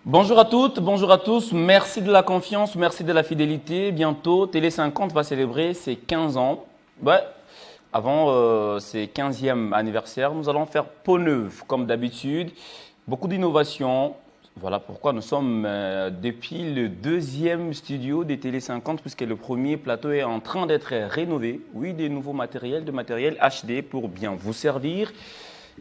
Bonjour à toutes, bonjour à tous. Merci de la confiance, merci de la fidélité. Bientôt, Télé 50 va célébrer ses 15 ans. Ouais, avant ses 15e anniversaire, nous allons faire peau neuve, comme d'habitude. Beaucoup d'innovations. Voilà pourquoi nous sommes depuis le deuxième studio des Télé 50, puisque le premier plateau est en train d'être rénové. Oui, des nouveaux matériels, de matériel HD pour bien vous servir.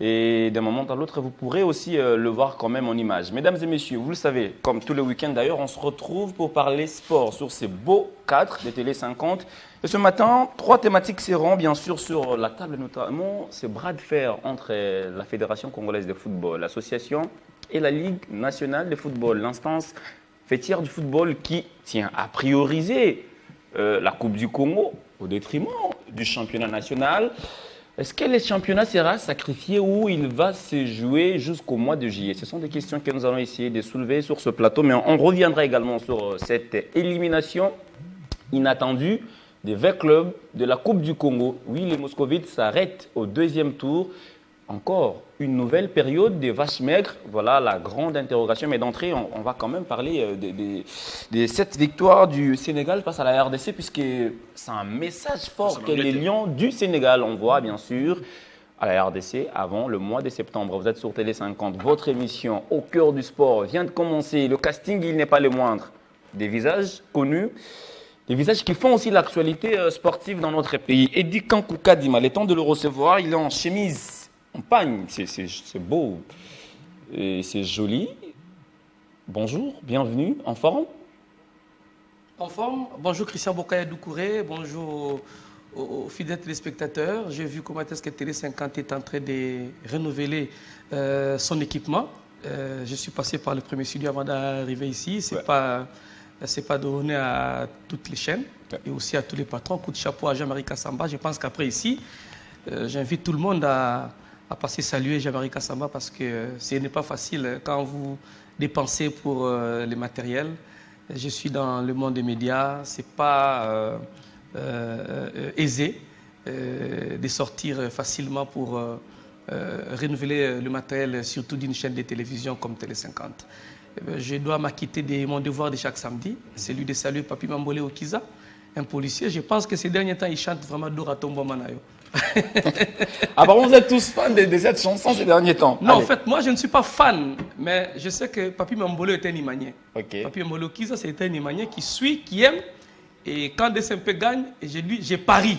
Et d'un moment à l'autre, vous pourrez aussi le voir quand même en image. Mesdames et messieurs, vous le savez, comme tous les week-ends d'ailleurs, on se retrouve pour parler sport sur ces beaux cadres des Télé 50. Et ce matin, 3 thématiques seront bien sûr sur la table, notamment ces bras de fer entre la Fédération congolaise de football, l'association et la Ligue nationale de football, l'instance fêtière du football qui tient à prioriser la Coupe du Congo au détriment du championnat national. Est-ce que le championnat sera sacrifié ou il va se jouer jusqu'au mois de juillet? Ce sont des questions que nous allons essayer de soulever sur ce plateau, mais on reviendra également sur cette élimination inattendue des 20 clubs de la Coupe du Congo. Oui, les Moscovites s'arrêtent au deuxième tour. Encore une nouvelle période des vaches maigres. Voilà la grande interrogation. Mais d'entrée, on va quand même parler de cette victoire du Sénégal face à la RDC, puisque c'est un message fort que les Lions du Sénégal envoient, bien sûr, à la RDC avant le mois de septembre. Vous êtes sur Télé 50. Votre émission au cœur du sport vient de commencer. Le casting, il n'est pas le moindre. Des visages connus. Des visages qui font aussi l'actualité sportive dans notre pays. Eddie Kankou Kadima, il est temps de le recevoir. Il est en chemise. En pagne, c'est beau et c'est joli. Bonjour, bienvenue, en forme? En forme. Bonjour Christian Bokaya Doucouré, bonjour aux fidèles téléspectateurs. J'ai vu comment est-ce que Télé 50 est en train de renouveler son équipement. Je suis passé par le premier studio avant d'arriver ici. C'est pas donné à toutes les chaînes et aussi à tous les patrons. Coup de chapeau à Jean-Marie Kassamba. Je pense qu'après ici, j'invite tout le monde à passer saluer Jean-Marie Kassamba parce que ce n'est pas facile quand vous dépensez pour les matériels. Je suis dans le monde des médias, ce n'est pas aisé de sortir facilement pour renouveler le matériel, surtout d'une chaîne de télévision comme Télé 50. Je dois m'acquitter de mon devoir de chaque samedi, celui de saluer Papi Mambole Okiza, un policier. Je pense que ces derniers temps, il chante vraiment Dora Tombo Manayo. Ah bah vous êtes tous fans de cette chanson ces derniers temps? Non, allez. En fait, moi je ne suis pas fan, mais je sais que Papi Mambolo est un Imanien. Okay. Papi Mambolo Kiza, c'est un Imanien qui suit, qui aime, et quand DSMP gagne, j'ai pari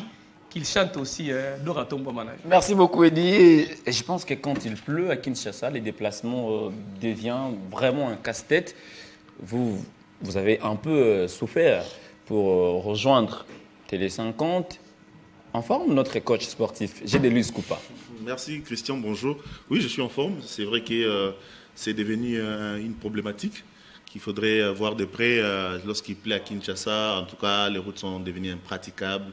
qu'il chante aussi Dora Tombo Manayo. Merci beaucoup Eddie. Et je pense que quand il pleut à Kinshasa, les déplacements deviennent vraiment un casse-tête. Vous avez un peu souffert pour rejoindre Télé 50. En forme, notre coach sportif, Gédéluis Koupa. Merci Christian, bonjour. Oui, je suis en forme. C'est vrai que c'est devenu une problématique qu'il faudrait voir de près lorsqu'il plaît à Kinshasa. En tout cas, les routes sont devenues impraticables.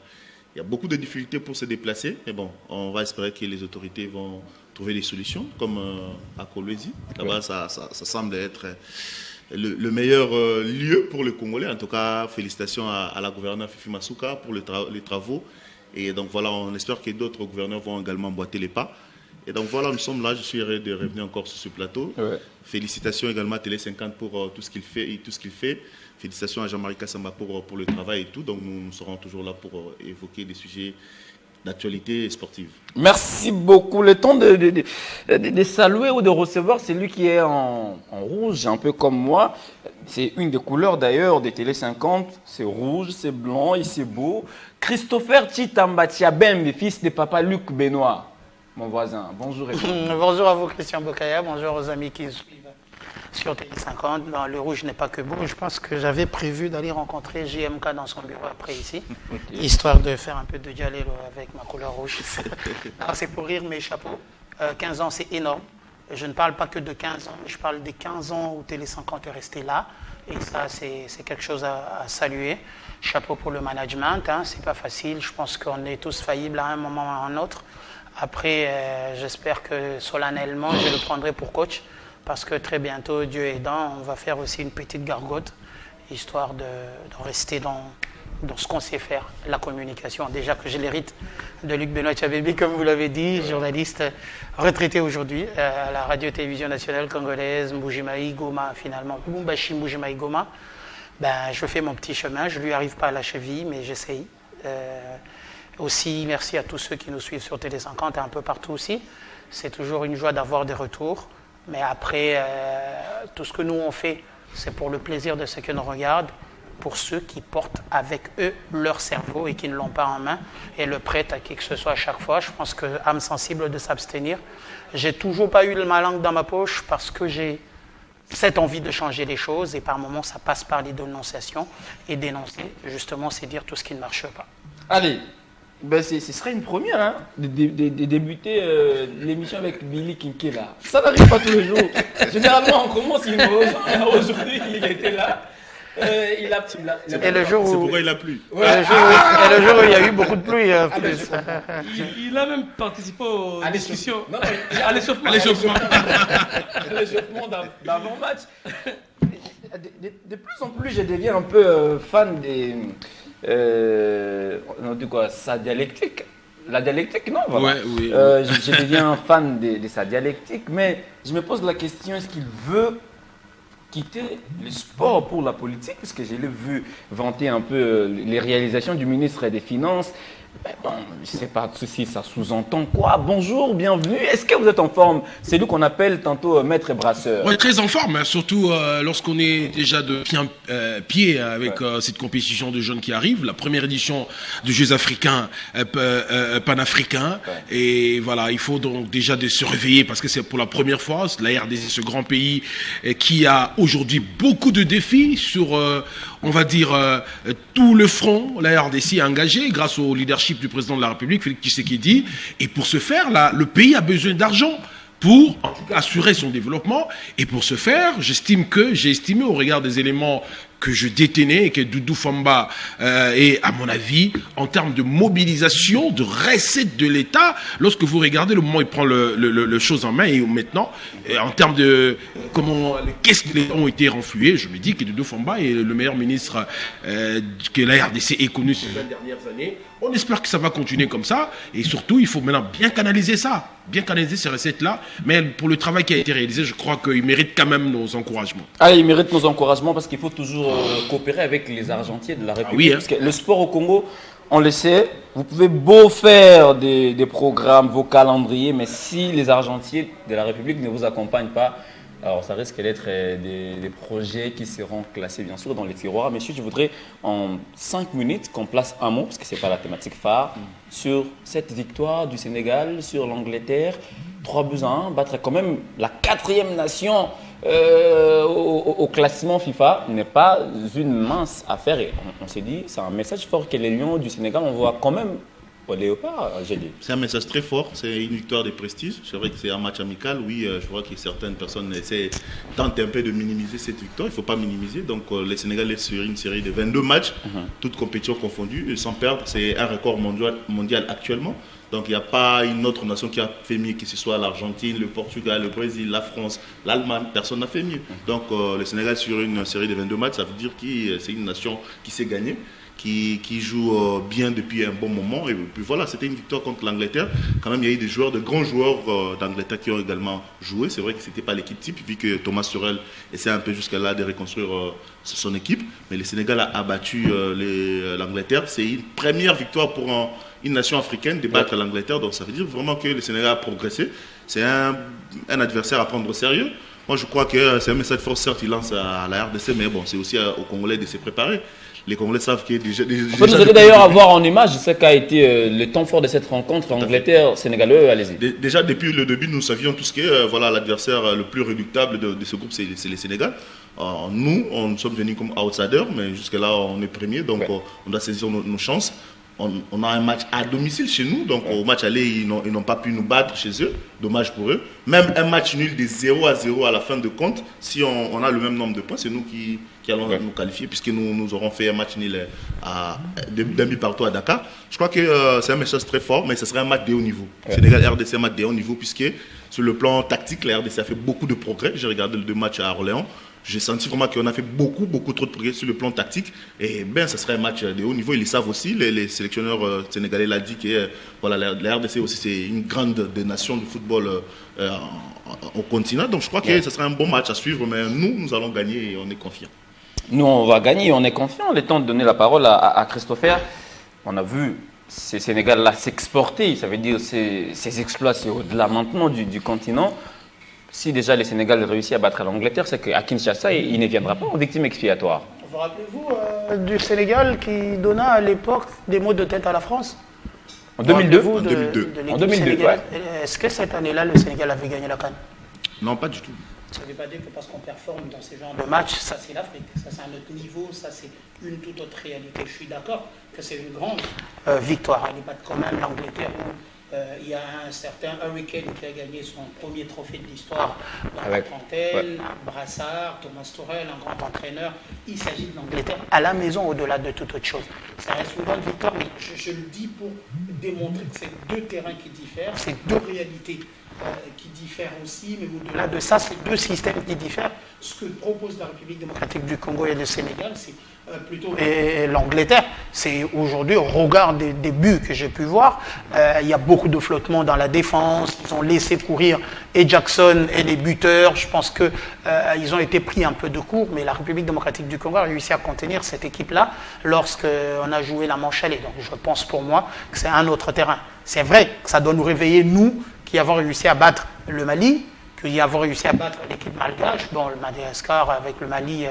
Il y a beaucoup de difficultés pour se déplacer. Mais bon, on va espérer que les autorités vont trouver des solutions, comme à Kolwezi. Là-bas, oui. ça semble être le meilleur lieu pour les Congolais. En tout cas, félicitations à la gouverneure Fifi Masuka pour les travaux. Et donc voilà, on espère que d'autres gouverneurs vont également emboîter les pas. Et donc voilà, nous sommes là, je suis heureux de revenir encore sur ce plateau. Ouais. Félicitations également à Télé 50 pour tout ce qu'il fait. Félicitations à Jean-Marie Kassamba pour le travail et tout. Donc nous serons toujours là pour évoquer des sujets d'actualité sportive. Merci beaucoup. Le temps de saluer ou de recevoir celui qui est en rouge, un peu comme moi. C'est une des couleurs d'ailleurs des Télé 50. C'est rouge, c'est blanc et c'est beau. Christopher Chitamba Tiabembe, fils de papa Luc Benoît, mon voisin. Bonjour. Bonjour à vous Christian Bokaya, bonjour aux amis qui suivent sur Télé 50. Non, le rouge n'est pas que beau. Je pense que j'avais prévu d'aller rencontrer JMK dans son bureau après ici, okay. Histoire de faire un peu de dialélo avec ma couleur rouge. C'est pour rire mes chapeaux. 15 ans, c'est énorme. Je ne parle pas que de 15 ans, je parle des 15 ans où Télé 50 est resté là. Et ça, c'est quelque chose à saluer. Chapeau pour le management, hein, c'est pas facile. Je pense qu'on est tous faillibles à un moment ou à un autre. Après, j'espère que solennellement, je le prendrai pour coach. Parce que très bientôt, Dieu aidant, on va faire aussi une petite gargote, histoire de rester dans dans ce qu'on sait faire, la communication. Déjà que je l'hérite de Luc Benoît Tchabébi, comme vous l'avez dit, journaliste retraité aujourd'hui à la radio-télévision nationale congolaise, Mbujimayi Goma finalement, Lubumbashi Mbujimayi Goma. Je fais mon petit chemin, je ne lui arrive pas à la cheville, mais j'essaye. Aussi, merci à tous ceux qui nous suivent sur Télé 50 et un peu partout aussi. C'est toujours une joie d'avoir des retours. Mais après, tout ce que nous on fait, c'est pour le plaisir de ceux qui nous regardent, pour ceux qui portent avec eux leur cerveau et qui ne l'ont pas en main et le prêtent à qui que ce soit à chaque fois. Je pense que âme sensible de s'abstenir. J'ai toujours pas eu ma langue dans ma poche parce que j'ai cette envie de changer les choses et par moments ça passe par les dénonciations et dénoncer, justement, c'est dire tout ce qui ne marche pas. Allez, ce serait une première, hein, de débuter l'émission avec Billy Kinkela. Ça n'arrive pas tous les jours. Généralement, on commence, il me rejoint. Aujourd'hui, il était là. Et le jour où... C'est pourquoi il a plu. Ouais. Et le jour où il y a eu beaucoup de pluie. Il a même participé aux discussions. À l'échauffement. À l'échauffement d'avant-match. De plus en plus, je deviens un peu fan des... on dit quoi, sa dialectique. La dialectique, non, voilà. Ouais, oui. Je deviens fan de sa dialectique, mais je me pose la question, est-ce qu'il veut quitter le sport pour la politique? Parce que je l'ai vu vanter un peu les réalisations du ministre des Finances. Bon, je ne sais pas si ça sous-entend quoi. Bonjour, bienvenue. Est-ce que vous êtes en forme? C'est lui qu'on appelle tantôt maître brasseur. Oui, très en forme, hein, surtout lorsqu'on est déjà de pied avec cette compétition de jeunes qui arrive, la première édition des Jeux africains, panafricains. Ouais. Et voilà, il faut donc déjà de se réveiller parce que c'est pour la première fois, la RDC, ce grand pays qui a aujourd'hui beaucoup de défis sur, on va dire, tout le front. La RDC est engagée grâce au leadership du président de la République, Félix Tshisekedi, et pour ce faire, là, le pays a besoin d'argent pour assurer son développement, et pour ce faire, j'ai estimé au regard des éléments que je détenais et que Doudou Famba est, à mon avis, en termes de mobilisation, de recettes de l'État, lorsque vous regardez le moment où il prend le chose en main et maintenant, en termes de comment les caisses de l'État ont été renflouées, je me dis que Doudou Famba est le meilleur ministre que la RDC ait connu ces 20 dernières années. On espère que ça va continuer comme ça et surtout, il faut maintenant bien canaliser ça, bien canaliser ces recettes-là. Mais pour le travail qui a été réalisé, je crois qu'il mérite quand même nos encouragements. Ah, il mérite nos encouragements parce qu'il faut toujours coopérer avec les argentiers de la République. Oui, hein. Parce que le sport au Congo, on le sait, vous pouvez beau faire des programmes, vos calendriers, mais si les argentiers de la République ne vous accompagnent pas, alors ça risque d'être des projets qui seront classés bien sûr dans les tiroirs. Messieurs, je voudrais en 5 minutes qu'on place un mot, parce que ce n'est pas la thématique phare, sur cette victoire du Sénégal sur l'Angleterre. 3-1, battre quand même la 4e nation au classement FIFA n'est pas une mince affaire. Et on s'est dit, c'est un message fort que les Lions du Sénégal envoient quand même au Léopard, j'ai dit. C'est un message très fort, c'est une victoire de prestige. C'est vrai que c'est un match amical, oui, je vois que certaines personnes tentent un peu de minimiser cette victoire. Il ne faut pas minimiser. Donc les Sénégalais sur une série de 22 matchs, toutes compétitions confondues, sans perdre. C'est un record mondial actuellement. Donc il n'y a pas une autre nation qui a fait mieux, que ce soit l'Argentine, le Portugal, le Brésil, la France, l'Allemagne, personne n'a fait mieux. Donc le Sénégal sur une série de 22 matchs, ça veut dire que c'est une nation qui s'est gagnée, qui joue bien depuis un bon moment. Et puis voilà, c'était une victoire contre l'Angleterre. Quand même, il y a eu de grands joueurs d'Angleterre qui ont également joué. C'est vrai que ce n'était pas l'équipe type, vu que Thomas Tuchel essaie un peu jusqu'à là de reconstruire son équipe. Mais le Sénégal a abattu l'Angleterre. C'est une première victoire pour une nation africaine de battre l'Angleterre. Donc ça veut dire vraiment que le Sénégal a progressé. C'est un adversaire à prendre au sérieux. Moi, je crois que c'est un message fort, certes, il lance à la RDC, mais bon, c'est aussi aux Congolais de se préparer. Les Congolais savent qu'il y a déjà... Vous allez d'ailleurs avoir en image ce qu'a été le temps fort de cette rencontre Angleterre-Sénégal. Allez-y. Déjà, depuis le début, nous savions tous que voilà, l'adversaire le plus redoutable de ce groupe, c'est le Sénégal. Nous sommes venus comme outsiders, mais jusque-là, on est premiers, donc on doit saisir nos chances. On a un match à domicile chez nous, donc au match aller, ils n'ont pas pu nous battre chez eux, dommage pour eux. Même un match nul de 0-0 à la fin de compte, si on a le même nombre de points, c'est nous qui allons nous qualifier, puisque nous aurons fait un match nul d'un but partout à Dakar. Je crois que c'est un message très fort, mais ce serait un match de haut niveau. Sénégal RDC, un match de haut niveau, puisque sur le plan tactique, la RDC a fait beaucoup de progrès. J'ai regardé les 2 matchs à Orléans. j'ai senti vraiment qu'on a fait beaucoup trop de progrès sur le plan tactique. Et ben, ça serait un match de haut niveau. Ils le savent aussi. Les sélectionneurs sénégalais l'ont dit que voilà, la RDC aussi, c'est une grande des nations du football au continent. Donc je crois que ce serait un bon match à suivre. Mais nous allons gagner et on est confiants. Nous, on va gagner et on est confiants. Il est temps de donner la parole à Christopher. On a vu ces Sénégal-là s'exporter. Ça veut dire ces exploits, c'est au-delà maintenant du continent. Si déjà les Sénégal réussissent à battre l'Angleterre, c'est qu'à Kinshasa, il ne viendra pas en victime expiatoire. Vous rappelez-vous du Sénégal qui donna à l'époque des mots de tête à la France? En 2002. En 2002, ouais. Est-ce que cette année-là, le Sénégal avait gagné la CAN? Non, pas du tout. Ça ne veut pas dire que parce qu'on performe dans ce genre de match, ça c'est l'Afrique, ça c'est un autre niveau, ça c'est une toute autre réalité. Je suis d'accord que c'est une grande victoire. Elle bat quand même l'Angleterre. Il y a un certain Hurricane qui a gagné son premier trophée de l'histoire dans la trentaine, Brassard, Thomas Tuchel, un grand entraîneur. Il s'agit de l'Angleterre à la maison au-delà de toute autre chose. Ça reste une grande victoire, mais je le dis pour démontrer que c'est deux terrains qui diffèrent, c'est deux réalités qui diffèrent aussi, mais au-delà de ça, c'est deux systèmes qui diffèrent. Ce que propose la République démocratique du Congo et le Sénégal, c'est plutôt l'Angleterre. C'est aujourd'hui, au regard des buts que j'ai pu voir, il y a beaucoup de flottement dans la défense. Ils ont laissé courir et Jackson et les buteurs. Je pense qu'ils ont été pris un peu de court, mais la République démocratique du Congo a réussi à contenir cette équipe-là lorsqu'on a joué la manche allée. Donc je pense pour moi que c'est un autre terrain. C'est vrai que ça doit nous réveiller, nous, qui avons réussi à battre le Mali, qui avons réussi à battre l'équipe malgache. Bon, le Madagascar avec le Mali,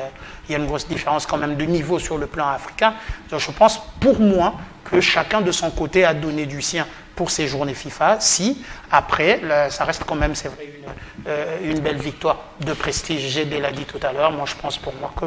il y a une grosse différence quand même de niveau sur le plan africain. Donc je pense pour moi que chacun de son côté a donné du sien pour ces journées FIFA. Si, après, ça reste quand même, c'est vrai, une belle victoire de prestige. J'ai déjà dit tout à l'heure, moi je pense pour moi que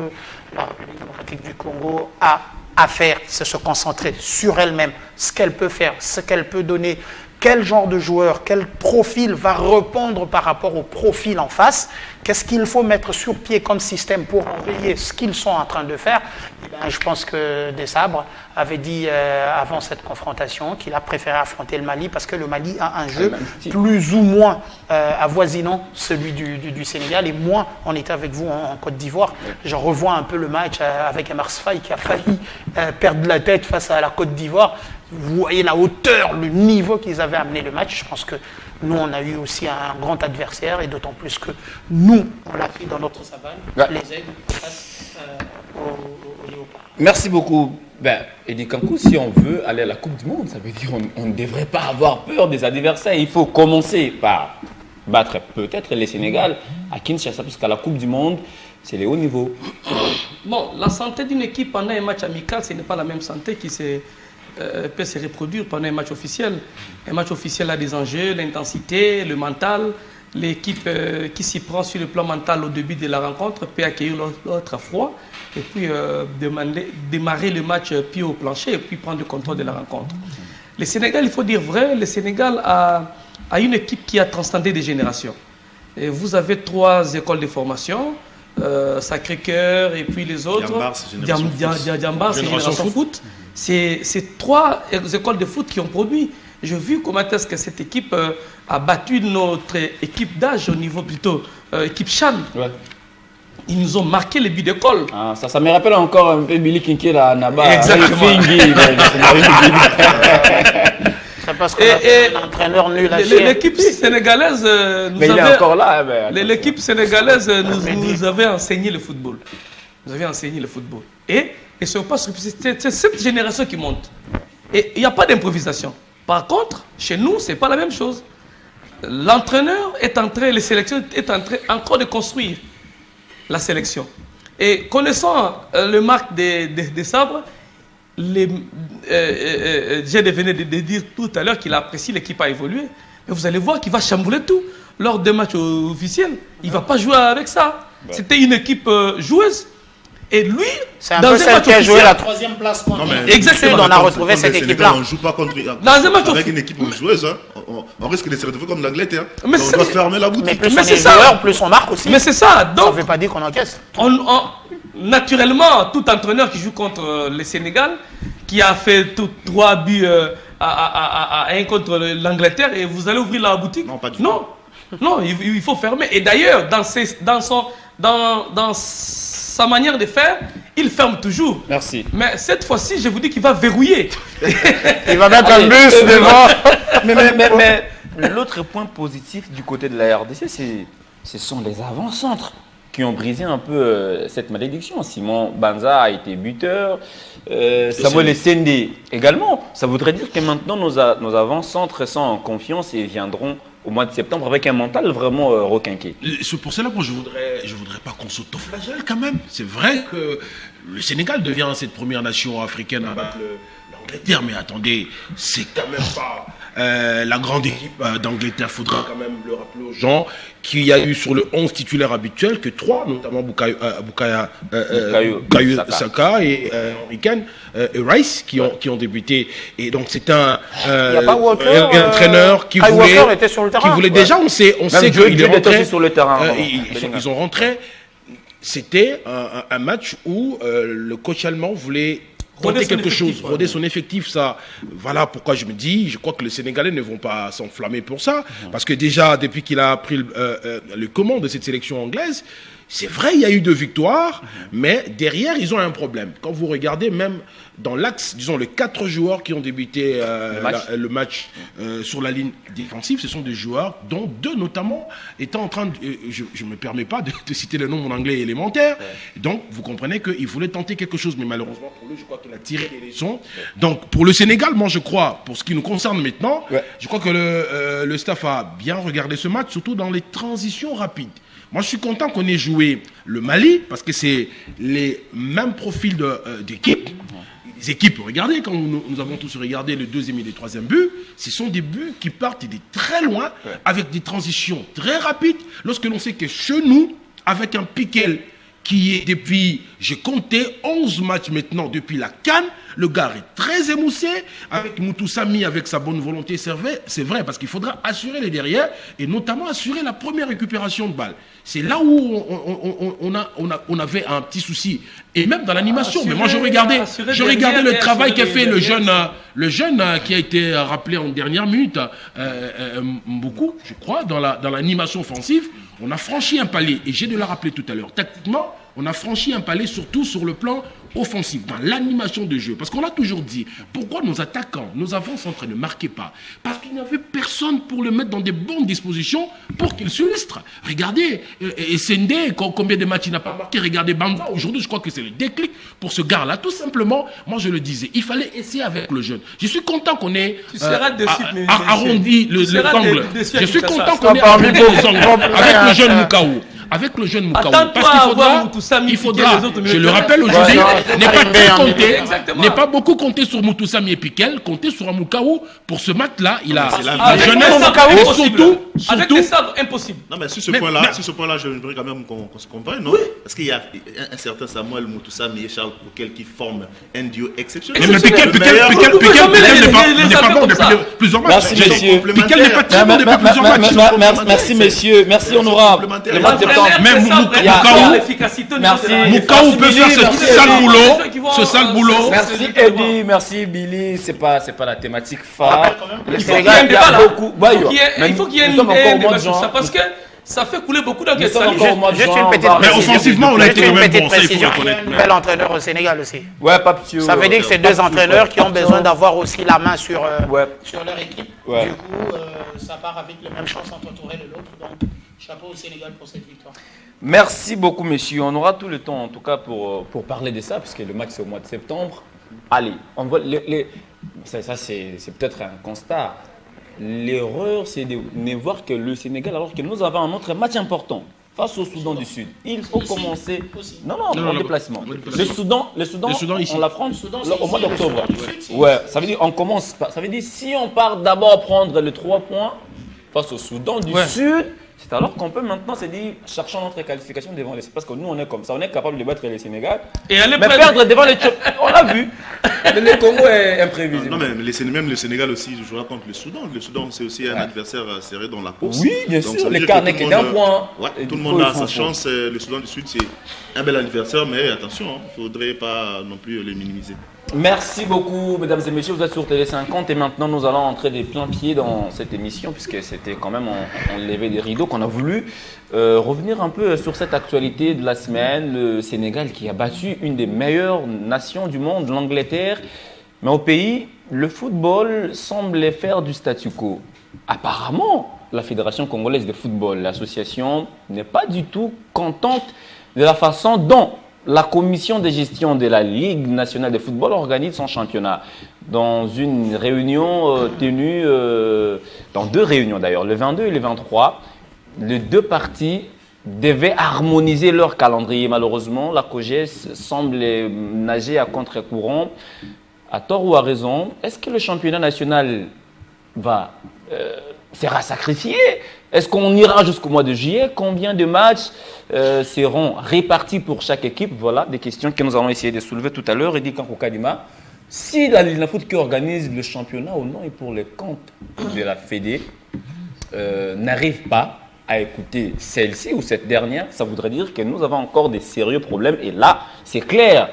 la République démocratique du Congo a à faire, c'est se concentrer sur elle-même, ce qu'elle peut faire, ce qu'elle peut donner, quel genre de joueur, quel profil va répondre par rapport au profil en face, qu'est-ce qu'il faut mettre sur pied comme système pour enrayer ce qu'ils sont en train de faire. Et bien, je pense que Desabre avait dit avant cette confrontation qu'il a préféré affronter le Mali parce que le Mali a un jeu plus ou moins avoisinant celui du Sénégal. Et moi, on était avec vous en Côte d'Ivoire, je revois un peu le match avec Emers Faye qui a failli perdre la tête face à la Côte d'Ivoire. Vous voyez la hauteur, le niveau qu'ils avaient amené le match. Je pense que nous, on a eu aussi un grand adversaire et d'autant plus que nous, on l'a fait dans notre savane, les aigles face au léopard. Merci beaucoup. Eddie Kankou, si on veut aller à la Coupe du Monde, ça veut dire qu'on ne devrait pas avoir peur des adversaires. Il faut commencer par battre peut-être les Sénégal à Kinshasa, parce qu'à la Coupe du Monde, c'est les hauts niveaux. Bon, la santé d'une équipe pendant un match amical, ce n'est pas la même santé qui peut se reproduire pendant un match officiel. Un match officiel a des enjeux, l'intensité, le mental. L'équipe qui s'y prend sur le plan mental au début de la rencontre peut accueillir l'autre à froid et puis démarrer le match pied au plancher et puis prendre le contrôle de la rencontre. Le Sénégal, il faut dire vrai, le Sénégal a une équipe qui a transcendé des générations. Et vous avez 3 écoles de formation, Sacré-Cœur et puis les autres. Diambar, c'est Génération Foot. C'est 3 écoles de foot qui ont produit. J'ai vu comment est-ce que cette équipe a battu notre équipe d'âge au niveau plutôt équipe Chan. Ouais. Ils nous ont marqué les buts d'école. Ah, ça me rappelle encore un peu Billy Kinkela à Naba. Exactement. C'est parce que l'entraîneur nul à chier. L'équipe sénégalaise nous avait enseigné le football. Nous avait enseigné le football. Et c'est cette génération qui monte. Et il n'y a pas d'improvisation. Par contre, chez nous, ce n'est pas la même chose. L'entraîneur est en train, les sélections est en train encore de construire la sélection. Et connaissant le marque des sabres, j'ai venu de dire tout à l'heure qu'il apprécie l'équipe à évoluer. Mais vous allez voir qu'il va chambouler tout. Lors des matchs officiels, il ne va pas jouer avec ça. C'était une équipe joueuse. Et lui, c'est un peu celle qui a joué la 3e place contre. Exactement. On a retrouvé cette équipe-là. On ne joue pas contre avec une équipe joueuse. Hein. On risque de se retrouver comme l'Angleterre. On doit fermer la boutique. Mais plus on est joueur, plus on marque aussi. Mais c'est ça. Donc, ça ne veut pas dire qu'on encaisse. Naturellement, tout entraîneur qui joue contre le Sénégal, qui a fait 3 buts à 1 contre l'Angleterre, et vous allez ouvrir la boutique? Non, pas du tout. Non. Non, il faut fermer. Et d'ailleurs, dans sa manière de faire, il ferme toujours. Merci. Mais cette fois-ci, je vous dis qu'il va verrouiller. Il va mettre un bus devant. Mais l'autre point positif du côté de la RDC, ce sont les avant-centres qui ont brisé un peu cette malédiction. Simon Banza a été buteur, Samuel Essende également. Ça voudrait dire que maintenant nos avant-centres sont en confiance et viendront au mois de septembre avec un mental vraiment requinqué. C'est pour cela que je voudrais pas qu'on s'autoflagelle quand même. C'est vrai que le Sénégal devient cette première nation africaine à battre l'Angleterre, mais attendez, c'est quand même pas la grande équipe d'Angleterre. Il faudra quand même le rappeler aux gens qu'il y a eu sur le 11 titulaire habituel que 3, notamment Bukayo Saka et Henry Kane et Rice qui ont débuté. Et donc c'est un entraîneur qui voulait déjà, on sait qu'il est rentré sur le terrain. Ils ont rentré. C'était un match où le coach allemand voulait tenter quelque chose, roder son effectif, ça. Voilà pourquoi je me dis, je crois que les Sénégalais ne vont pas s'enflammer pour ça, parce que déjà, depuis qu'il a pris le commande de cette sélection anglaise, c'est vrai, il y a eu 2 victoires, mais derrière, ils ont un problème. Quand vous regardez même dans l'axe, disons, les 4 joueurs qui ont débuté le match sur la ligne défensive, ce sont des joueurs dont 2 notamment étaient en train de... je ne me permets pas de citer le nom, mon anglais est élémentaire. Donc, vous comprenez qu'il voulait tenter quelque chose, mais malheureusement pour lui, je crois qu'il a tiré les leçons. Donc, pour le Sénégal, moi, je crois, pour ce qui nous concerne maintenant, je crois que le staff a bien regardé ce match, surtout dans les transitions rapides. Moi, je suis content qu'on ait joué le Mali, parce que c'est les mêmes profils d'équipe. Les équipes, regardez, quand nous avons tous regardé le 2e et le 3e but, ce sont des buts qui partent de très loin, avec des transitions très rapides. Lorsque l'on sait que chez nous, avec un Piquel qui est depuis, j'ai compté 11 matchs maintenant depuis la CAN, le gars est très émoussé, avec Moutou Sami, avec sa bonne volonté, c'est vrai, parce qu'il faudra assurer les derrière, et notamment assurer la première récupération de balle. C'est là où on avait un petit souci, et même dans l'animation. Mais moi, je regardais le travail qu'a fait le jeune qui a été rappelé en dernière minute, beaucoup, je crois, dans l'animation offensive. On a franchi un palier, et j'ai de le rappeler tout à l'heure. Tactiquement, on a franchi un palier surtout sur le plan offensif, dans l'animation de jeu. Parce qu'on a toujours dit, pourquoi nos attaquants, nos avant-centres ne marquaient pas? Parce qu'il n'y avait personne pour le mettre dans des bonnes dispositions pour qu'il s'illustre. Regardez, Sende, combien de matchs il n'a pas marqué. Regardez Bamba, aujourd'hui je crois que c'est le déclic pour ce gars-là. Tout simplement, moi je le disais, il fallait essayer avec le jeune. Je suis content qu'on ait arrondi le angle. Je suis content qu'on ait arrondi les angles avec le jeune Mukaou. Avec le jeune Mukaou. Parce qu'il faudra, je le rappelle aujourd'hui, n'est pas beaucoup compté sur Moutou Sami et Piquel, compter sur un Mukaou pour ce match-là. Il a la jeunesse et surtout avec les sabres, impossible. Non, mais sur ce point-là, je voudrais quand même qu'on se comprenne, non? Parce qu'il y a un certain Samuel Moutou Sami et Charles Piquel qui forment un duo exceptionnel. Mais Piquel n'est pas bon depuis plusieurs matchs. Merci, messieurs. Piquel n'est pas très bon depuis plusieurs matchs. Merci, messieurs. Merci, honorable. Même Mukaou peut faire ce sale boulot. Merci Eddie, merci Billy. C'est pas la thématique phare. Il faut qu'il y ait un débat là. Il faut qu'il y ait un débat sur ça parce que ça fait couler beaucoup d'enquêtes. Juste une petite mais offensivement, on a été quand même bon. Ça, il faut reconnaître. Un nouvel entraîneur au Sénégal aussi. Ouais, Papio. Ça veut dire que c'est 2 entraîneurs qui ont besoin d'avoir aussi la main sur leur équipe. Ouais. Du coup, ça part avec les mêmes chances entre Tourelle et l'autre. Donc, chapeau au Sénégal pour cette victoire. Merci beaucoup, messieurs. On aura tout le temps, en tout cas, pour parler de ça, parce que le match, c'est au mois de septembre. Allez, on voit ça c'est peut-être un constat. L'erreur, c'est de ne voir que le Sénégal, alors que nous avons un autre match important face au Soudan du Sud. Il faut commencer... Non, en déplacement. Le Soudan, on l'affronte au mois d'octobre. Ouais, ça veut dire on commence pas. Ça veut dire si on part d'abord prendre les 3 points face au Soudan du Sud, c'est alors qu'on peut maintenant se dire, cherchons notre qualification devant les... Parce que nous, on est comme ça, on est capable de battre les Sénégal. Et aller perdre devant les... On l'a vu. Le Congo est imprévisible. Non, mais même le Sénégal aussi jouera contre le Soudan. Le Soudan, c'est aussi un adversaire serré dans la course. Oui, bien sûr. L'écart n'est que d'un point. Ouais, tout le monde a sa chance. Le Soudan du Sud, c'est un bel adversaire, mais attention, il ne faudrait pas non plus les minimiser. Merci beaucoup, mesdames et messieurs. Vous êtes sur Télé 50 et maintenant nous allons entrer des plein pieds dans cette émission puisque c'était quand même on levait des rideaux qu'on a voulu revenir un peu sur cette actualité de la semaine. Le Sénégal qui a battu une des meilleures nations du monde, l'Angleterre. Mais au pays, le football semblait faire du statu quo. Apparemment, la Fédération congolaise de football, l'association, n'est pas du tout contente de la façon dont la commission de gestion de la Ligue nationale de football organise son championnat. Dans une réunion tenue, dans 2 réunions d'ailleurs, le 22 et le 23, les 2 parties devaient harmoniser leur calendrier. Malheureusement, la COGES semble nager à contre-courant. À tort ou à raison, est-ce que le championnat national sera sacrifié? Est-ce qu'on ira jusqu'au mois de juillet? Combien de matchs seront répartis pour chaque équipe? Voilà des questions que nous allons essayer de soulever tout à l'heure. Eddy Kankou Kadima, si la Linafoot qui organise le championnat au nom et pour les comptes de la Fédé n'arrive pas à écouter celle-ci ou cette dernière, ça voudrait dire que nous avons encore des sérieux problèmes. Et là, c'est clair,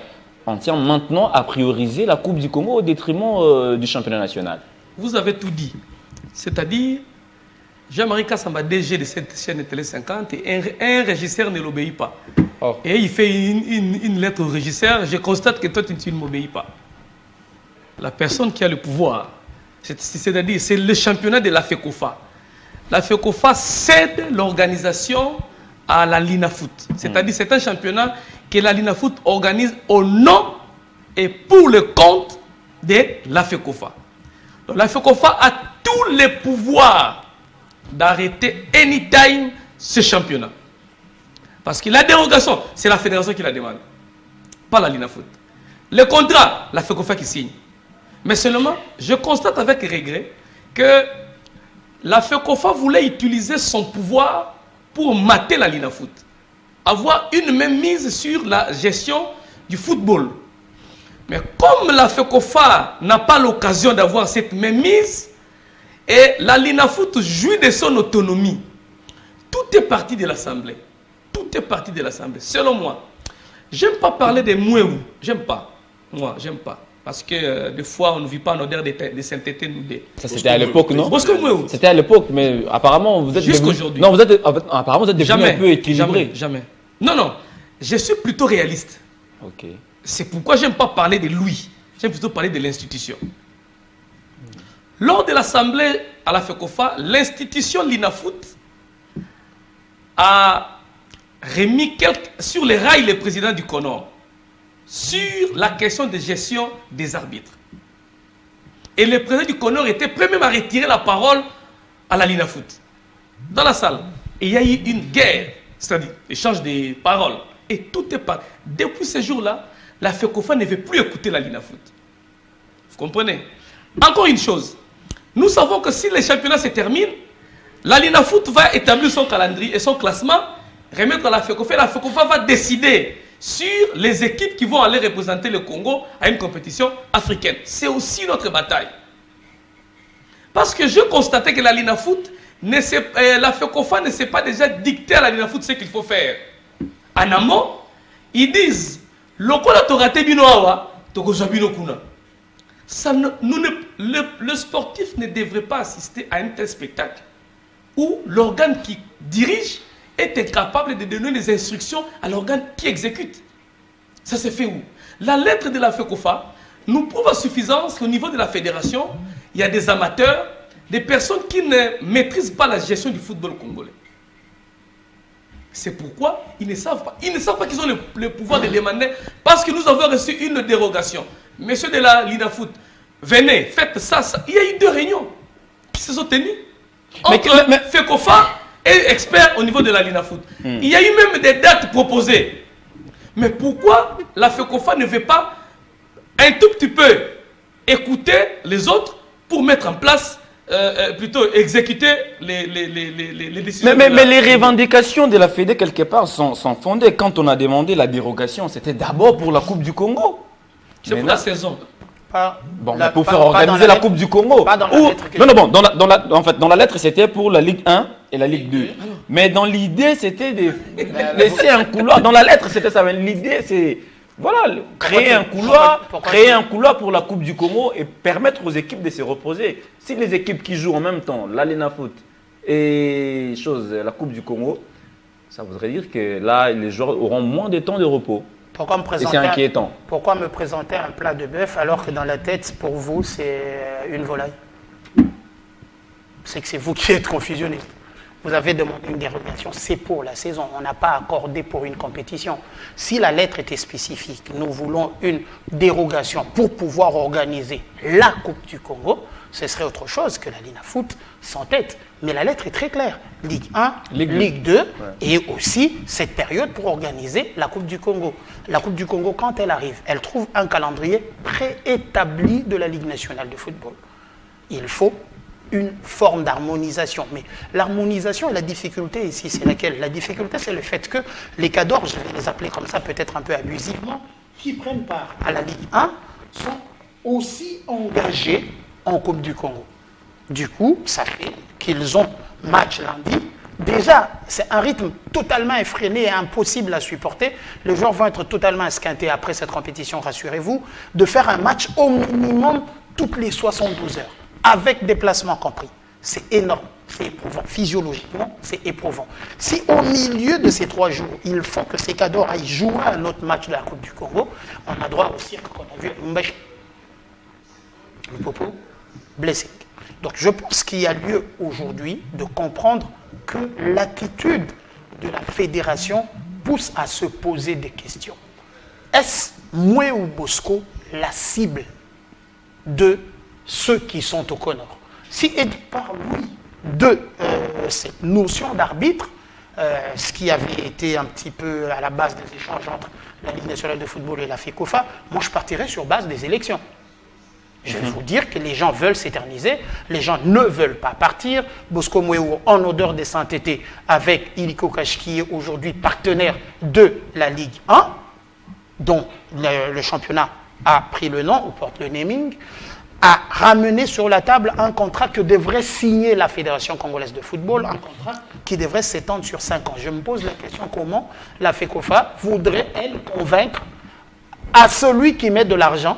on tient maintenant à prioriser la Coupe du Congo au détriment du championnat national. Vous avez tout dit. C'est-à-dire, Jean-Marie Kassamba, DG de cette chaîne de Télé 50, et un régisseur ne l'obéit pas. Oh. Et il fait une lettre au régisseur, je constate que toi, tu ne m'obéis pas. La personne qui a le pouvoir, c'est-à-dire, c'est le championnat de la FECOFA. La FECOFA cède l'organisation à la Linafoot. C'est-à-dire, c'est un championnat que la Linafoot organise au nom et pour le compte de la FECOFA. Donc, la FECOFA a tous les pouvoirs d'arrêter anytime ce championnat. Parce que la dérogation, c'est la fédération qui la demande, pas la Linafoot. Le contrat, la FECOFA qui signe. Mais seulement, je constate avec regret que la FECOFA voulait utiliser son pouvoir pour mater la Linafoot. Avoir une même mise sur la gestion du football. Mais comme la FECOFA n'a pas l'occasion d'avoir cette même mise, et la Linafoot jouit de son autonomie, tout est parti de l'Assemblée. Tout est parti de l'Assemblée. Selon moi, j'aime pas parler de Mouéou. J'aime pas. Moi, j'aime pas. Parce que des fois, on ne vit pas en odeur de sainteté, nous deux. Ça, c'était à l'époque, non? C'était à l'époque, mais apparemment, vous êtes jusqu'aujourd'hui. Non, apparemment, vous êtes devenu un peu équilibré. Jamais. Non. Je suis plutôt réaliste. Ok. C'est pourquoi j'aime pas parler de lui. J'aime plutôt parler de l'institution. Lors de l'Assemblée à la FECOFA, l'institution Linafoot a remis sur les rails le président du CONOR sur la question de gestion des arbitres. Et le président du CONOR était prêt même à retirer la parole à la Linafoot. Dans la salle, et il y a eu une guerre, c'est-à-dire échange de paroles. Et tout est parti. Depuis ce jour-là, la FECOFA ne veut plus écouter la Linafoot. Vous comprenez? Encore une chose. Nous savons que si le championnat se termine, la Linafoot va établir son calendrier et son classement, remettre à la FECOFA. La FECOFA va décider sur les équipes qui vont aller représenter le Congo à une compétition africaine. C'est aussi notre bataille. Parce que je constatais que la Linafoot, la FECOFA ne s'est pas déjà dicté à la Linafoot ce qu'il faut faire. En amont, ils disent Lokola torate bino awa, tokoza bino kuna. Le sportif ne devrait pas assister à un tel spectacle où l'organe qui dirige est incapable de donner des instructions à l'organe qui exécute. Ça se fait où? La lettre de la FECOFA nous prouve à suffisance qu'au niveau de la fédération, il y a des amateurs, des personnes qui ne maîtrisent pas la gestion du football congolais. C'est pourquoi ils ne savent pas. Ils ne savent pas qu'ils ont le pouvoir de demander parce que nous avons reçu une dérogation. Messieurs de la Linafoot, venez, faites ça. Il y a eu 2 réunions qui se sont tenues entre FECOFA et experts au niveau de la Linafoot. Il y a eu même des dates proposées. Mais pourquoi la FECOFA ne veut pas un tout petit peu écouter les autres pour mettre en place plutôt exécuter les décisions. Mais les revendications de la Fédé, quelque part, sont fondées. Quand on a demandé la dérogation, c'était d'abord pour la Coupe du Congo. C'est pour la saison. Pour faire organiser la Coupe du Congo. Pas dans la lettre. En fait, dans la lettre, c'était pour la Ligue 1 et la Ligue 2. Mais dans l'idée, c'était de laisser un couloir. Dans la lettre, c'était ça. Mais l'idée, c'est Voilà, créer un couloir pour la Coupe du Congo et permettre aux équipes de se reposer. Si les équipes qui jouent en même temps l'Alena Foot et la Coupe du Congo, ça voudrait dire que là, les joueurs auront moins de temps de repos. Et c'est inquiétant. Pourquoi me présenter un plat de bœuf alors que dans la tête, pour vous, c'est une volaille? C'est que c'est vous qui êtes confusionniste. Vous avez demandé une dérogation, c'est pour la saison. On n'a pas accordé pour une compétition. Si la lettre était spécifique, nous voulons une dérogation pour pouvoir organiser la Coupe du Congo, ce serait autre chose que la Lina Foot sans tête. Mais la lettre est très claire. Ligue 1, Ligue 2, et aussi cette période pour organiser la Coupe du Congo. La Coupe du Congo, quand elle arrive, elle trouve un calendrier préétabli de la Ligue nationale de football. Il faut une forme d'harmonisation. Mais l'harmonisation et la difficulté ici, c'est laquelle? La difficulté, c'est le fait que les cadors, je vais les appeler comme ça, peut-être un peu abusivement, qui prennent part à la Ligue 1, sont aussi engagés en Coupe du Congo. Du coup, ça fait qu'ils ont match lundi. Déjà, c'est un rythme totalement effréné et impossible à supporter. Les joueurs vont être totalement esquintés après cette compétition, rassurez-vous, de faire un match au minimum toutes les 72 heures. Avec déplacement compris. C'est énorme, c'est éprouvant. Physiologiquement, c'est éprouvant. Si au milieu de ces 3 jours, il faut que ces cadors aillent jouer un autre match de la Coupe du Congo, on a droit aussi à ce qu'on a vu Mbèche, le Popo, blessé. Donc je pense qu'il y a lieu aujourd'hui de comprendre que l'attitude de la fédération pousse à se poser des questions. Est-ce Moué ou Bosco la cible de ceux qui sont au Conor? Si Eddy parle, oui, de cette notion d'arbitre, ce qui avait été un petit peu à la base des échanges entre la Ligue nationale de football et la FECOFA, moi je partirais sur base des élections. Je vais vous dire que les gens veulent s'éterniser, les gens ne veulent pas partir. Bosco Mouéou en odeur de sainteté avec Iliko Kash qui est aujourd'hui partenaire de la Ligue 1, dont le championnat a pris le nom ou porte le naming, a ramené sur la table un contrat que devrait signer la Fédération congolaise de football, un contrat qui devrait s'étendre sur 5 ans. Je me pose la question comment la FECOFA voudrait, elle, convaincre à celui qui met de l'argent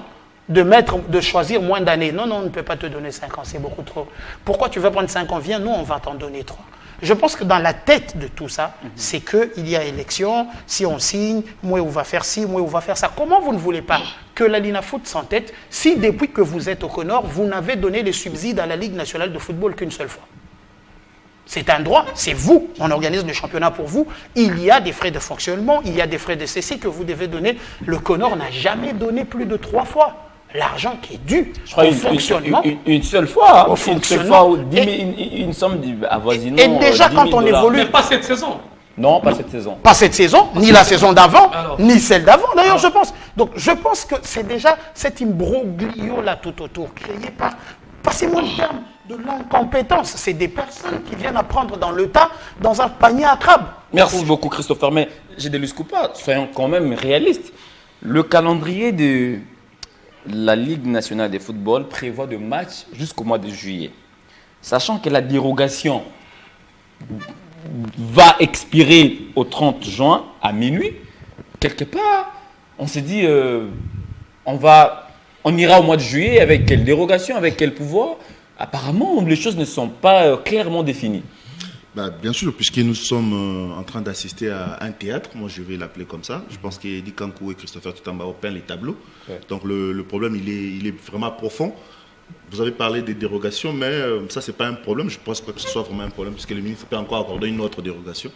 de choisir moins d'années. Non, on ne peut pas te donner 5 ans, c'est beaucoup trop. Pourquoi tu veux prendre 5 ans? Viens, nous, on va t'en donner 3. Je pense que dans la tête de tout ça, c'est qu'il y a élection, si on signe, moi, on va faire ci, moi, on va faire ça. Comment vous ne voulez pas que la Lina Foot s'entête si depuis que vous êtes au Conor, vous n'avez donné les subsides à la Ligue nationale de football qu'une seule fois? C'est un droit, c'est vous, on organise le championnat pour vous. Il y a des frais de fonctionnement, il y a des frais de CC que vous devez donner. Le Conor n'a jamais donné plus de 3 fois l'argent qui est dû au fonctionnement. Une seule fois. Une seule fois, une somme avoisinant. Et déjà, quand on évolue. Mais pas cette saison. Non, pas cette saison. Pas cette saison, ni la saison d'avant, ni celle d'avant, d'ailleurs, je pense. Donc, je pense que c'est déjà cet imbroglio-là tout autour, créé par, passez-moi le terme, de l'incompétence. C'est des personnes qui viennent apprendre dans le tas, dans un panier à crabes. Merci beaucoup, Christopher. Mais j'ai des pas. Soyons quand même réalistes. Le calendrier de la Ligue nationale de football prévoit de matchs jusqu'au mois de juillet. Sachant que la dérogation va expirer au 30 juin à minuit, quelque part, on s'est dit, on ira au mois de juillet avec quelle dérogation, avec quel pouvoir? Apparemment, les choses ne sont pas clairement définies. Bien sûr, puisque nous sommes en train d'assister à un théâtre, moi je vais l'appeler comme ça. Je pense qu'Edi Kankou et Christopher Tutamba ont peint les tableaux. Ouais. Donc le problème, il est vraiment profond. Vous avez parlé des dérogations, mais ça, ce n'est pas un problème. Je pense pas que ce soit vraiment un problème, puisque le ministre peut encore accorder une autre dérogation,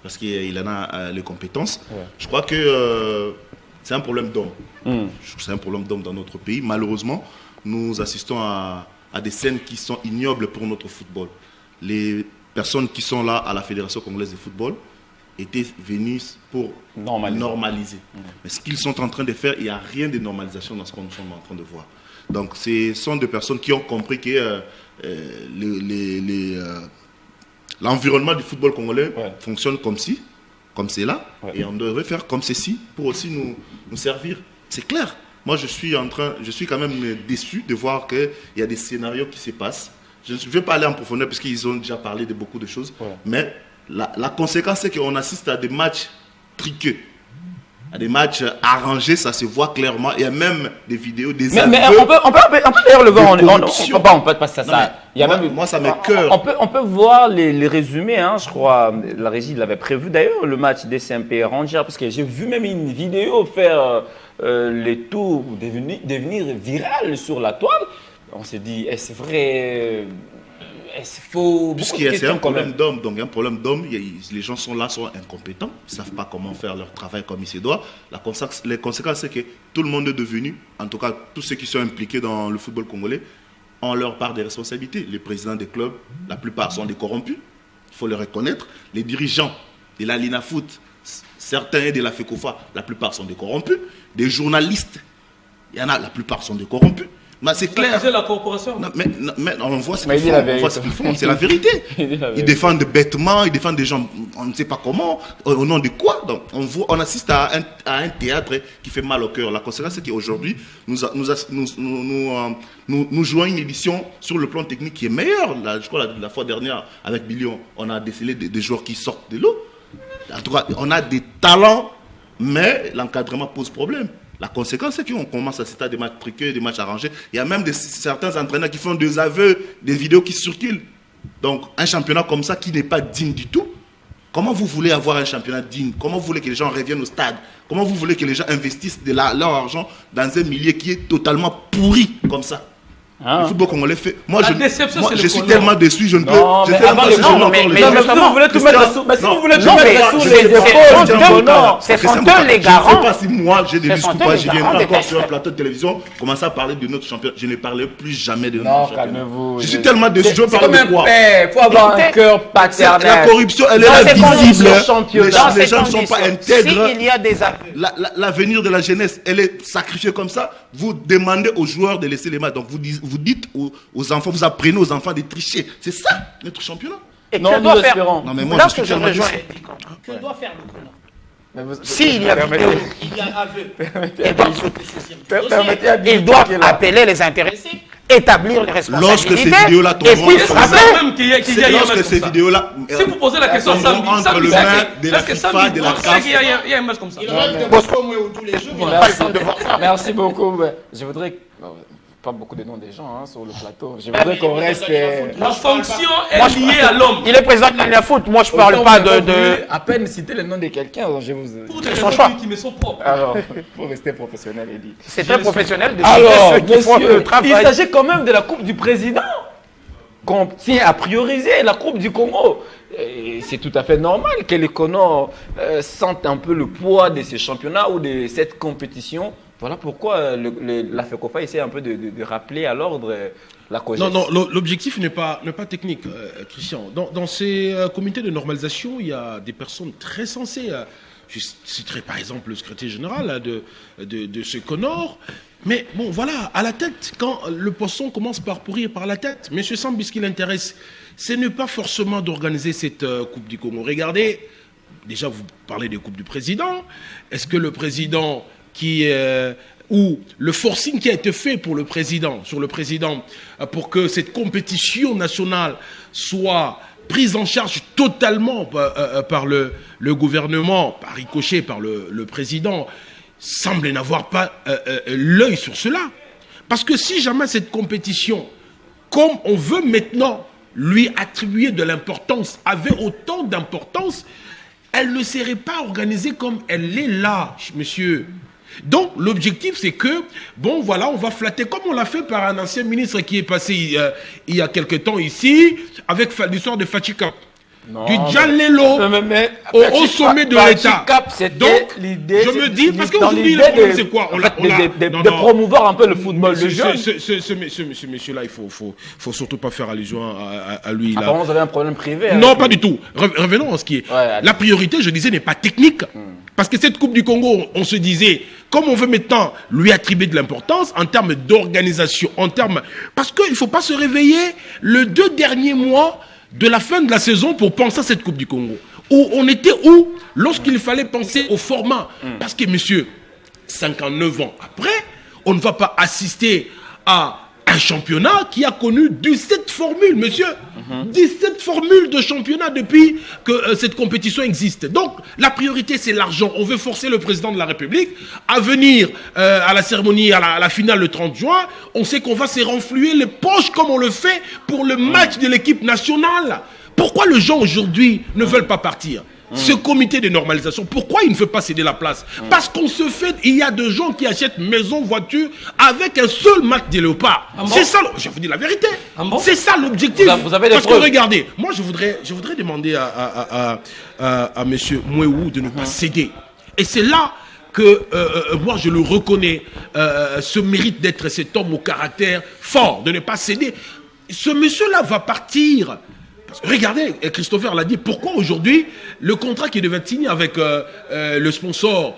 parce qu'il en a les compétences. Ouais. Je crois que c'est un problème d'homme. C'est un problème d'homme dans notre pays. Malheureusement, nous assistons à des scènes qui sont ignobles pour notre football. Les personnes qui sont là à la Fédération congolaise de football étaient venues pour normaliser. Mais ce qu'ils sont en train de faire, il n'y a rien de normalisation dans ce que nous sommes en train de voir. Donc, ce sont des personnes qui ont compris que l'environnement du football congolais fonctionne comme cela, et on devrait faire comme ceci pour aussi nous servir. C'est clair. Moi, je suis quand même déçu de voir qu'il y a des scénarios qui se passent. Je ne vais pas aller en profondeur parce qu'ils ont déjà parlé de beaucoup de choses, mais la conséquence, c'est qu'on assiste à des matchs triqués. Il y a des matchs arrangés, ça se voit clairement. Il y a même des vidéos, des mais aveux. on peut d'ailleurs le voir. On peut passer Non, ça. Il y a moi, ça m'écoeure. On peut voir les résumés. Hein, je crois la régie l'avait prévu d'ailleurs, le match des CMP Rangers, parce que j'ai vu même une vidéo faire les tours, devenir viral sur la toile. On s'est dit, est-ce vrai? Est-ce faux? Puisqu'il y a un problème d'homme, donc il y a un problème d'homme, les gens sont incompétents, ils ne savent pas comment faire leur travail comme il se doit. Les conséquences, c'est que tout le monde est devenu, en tout cas tous ceux qui sont impliqués dans le football congolais, ont leur part des responsabilités. Les présidents des clubs, la plupart sont des corrompus, il faut le reconnaître. Les dirigeants de la Lina Foot, certains de la FECOFA, la plupart sont des corrompus. Des journalistes, il y en a, la plupart sont des corrompus. Mais c'est clair. C'est la corporation. Non, mais on voit ce qu'ils font. C'est la vérité. Ils défendent bêtement, ils défendent des gens, on ne sait pas comment, au nom de quoi. Donc on assiste à un théâtre qui fait mal au cœur. La conséquence, c'est qu'aujourd'hui, nous jouons une édition sur le plan technique qui est meilleure. Je crois la fois dernière, avec Billion, on a décelé des joueurs qui sortent de l'eau. En tout cas, on a des talents, mais l'encadrement pose problème. La conséquence, c'est qu'on commence à assister à des matchs truqués, des matchs arrangés. Il y a même certains entraîneurs qui font des aveux, des vidéos qui circulent. Donc, un championnat comme ça qui n'est pas digne du tout. Comment vous voulez avoir un championnat digne? Comment vous voulez que les gens reviennent au stade? Comment vous voulez que les gens investissent leur argent dans un milieu qui est totalement pourri comme ça? Le football congolais fait. Moi, je suis tellement déçu, je ne peux. Mais si vous voulez tout mettre sous les épaules, c'est honteux, les garants. Je ne sais pas si moi j'ai des discours pas. Je viens encore sur un plateau de télévision, commencer à parler de notre champion. Je ne parlerai plus jamais de notre champion. calmez-vous. Je suis tellement déçu. Je veux parler de quoi? Il faut avoir un cœur paternel. La corruption, elle est là visible. Les gens ne sont pas intègres. S'il y a des aveux. L'avenir de la jeunesse, elle est sacrifiée comme ça. Vous demandez aux joueurs de laisser les matchs. Donc vous dites aux enfants, vous apprenez aux enfants de tricher. C'est ça, notre championnat. Et que doit faire? Non, mais moi, là je suis que je tellement rejoins, déçu. que doit faire le Gouvernement? S'il y a vidéo, il y a aveu, ils doivent appeler les intéressés, établir les responsabilités. Lorsque ces vidéos-là tomberont, lorsque ces vidéos-là, si vous posez la question entre les mains de la FIFA, de la CAF, il y a un match comme ça. Merci beaucoup. Je voudrais pas beaucoup de noms des gens sur le plateau. Je voudrais qu'on reste. La fonction est liée à l'homme. Il est président de la foot. Moi, je parle pas de. À peine citer le nom de quelqu'un, je vous. Pour des gens qui me sont propres. Alors, faut rester professionnel, Eddy. C'est très professionnel de Alors, ceux qui font le travail. Il s'agit quand même de la Coupe du Président. Qu'on tient à prioriser la Coupe du Congo. C'est tout à fait normal que les Congolais sentent un peu le poids de ces championnats ou de cette compétition. Voilà pourquoi la FECOFA essaie un peu de rappeler à l'ordre la COGES. Non, l'objectif n'est pas technique, Christian. Dans ces comités de normalisation, il y a des personnes très sensées. Je citerai par exemple le secrétaire général de ce Conor. Mais bon, voilà, à la tête, quand le poisson commence par pourrir par la tête, M. Sambi, ce qui l'intéresse, ce n'est pas forcément d'organiser cette Coupe du Congo. Regardez, déjà vous parlez des Coupes du Président. Est-ce que le président ou le forcing qui a été fait sur le président, pour que cette compétition nationale soit prise en charge totalement par le gouvernement, par ricochet, par le président, semble n'avoir pas l'œil sur cela. Parce que si jamais cette compétition, comme on veut maintenant lui attribuer de l'importance, avait autant d'importance, elle ne serait pas organisée comme elle l'est là, monsieur. Donc, l'objectif, c'est que, bon, voilà, on va flatter, comme on l'a fait par un ancien ministre qui est passé il y a quelque temps ici, avec l'histoire de Fachika. Du Djalelo au sommet de l'État. Donc, l'idée, je me dis, parce qu'aujourd'hui, le problème, c'est quoi? De promouvoir un peu le football, le jeu. Ce monsieur-là, il faut surtout pas faire allusion à lui. Apparemment, vous avez un problème privé. Non, pas du tout. Revenons à ce qui est. La priorité, je disais, n'est pas technique. Parce que cette Coupe du Congo, on se disait, comme on veut maintenant lui attribuer de l'importance en termes d'organisation, parce qu'il ne faut pas se réveiller le 2 derniers mois de la fin de la saison pour penser à cette Coupe du Congo. On était où lorsqu'il fallait penser au format? Parce que, monsieur, 59 ans après, on ne va pas assister à un championnat qui a connu 17 formules, monsieur. 17 formules de championnat depuis que cette compétition existe. Donc, la priorité, c'est l'argent. On veut forcer le président de la République à venir à la cérémonie, à la finale le 30 juin. On sait qu'on va se renflouer les poches comme on le fait pour le match de l'équipe nationale. Pourquoi les gens aujourd'hui ne veulent pas partir ? Ce comité de normalisation, pourquoi il ne veut pas céder la place? Parce qu'on se fait, il y a des gens qui achètent maison, voiture avec un seul match de léopard. C'est ça, je vous dis la vérité. C'est ça l'objectif. Vous avez des Parce preuves. que regardez, moi je voudrais demander à monsieur Mouéou de ne pas céder. Et c'est là que moi je le reconnais, ce mérite d'être cet homme au caractère fort, de ne pas céder. Ce monsieur-là va partir. Regardez, Christopher l'a dit, pourquoi aujourd'hui le contrat qui devait être signé avec le sponsor,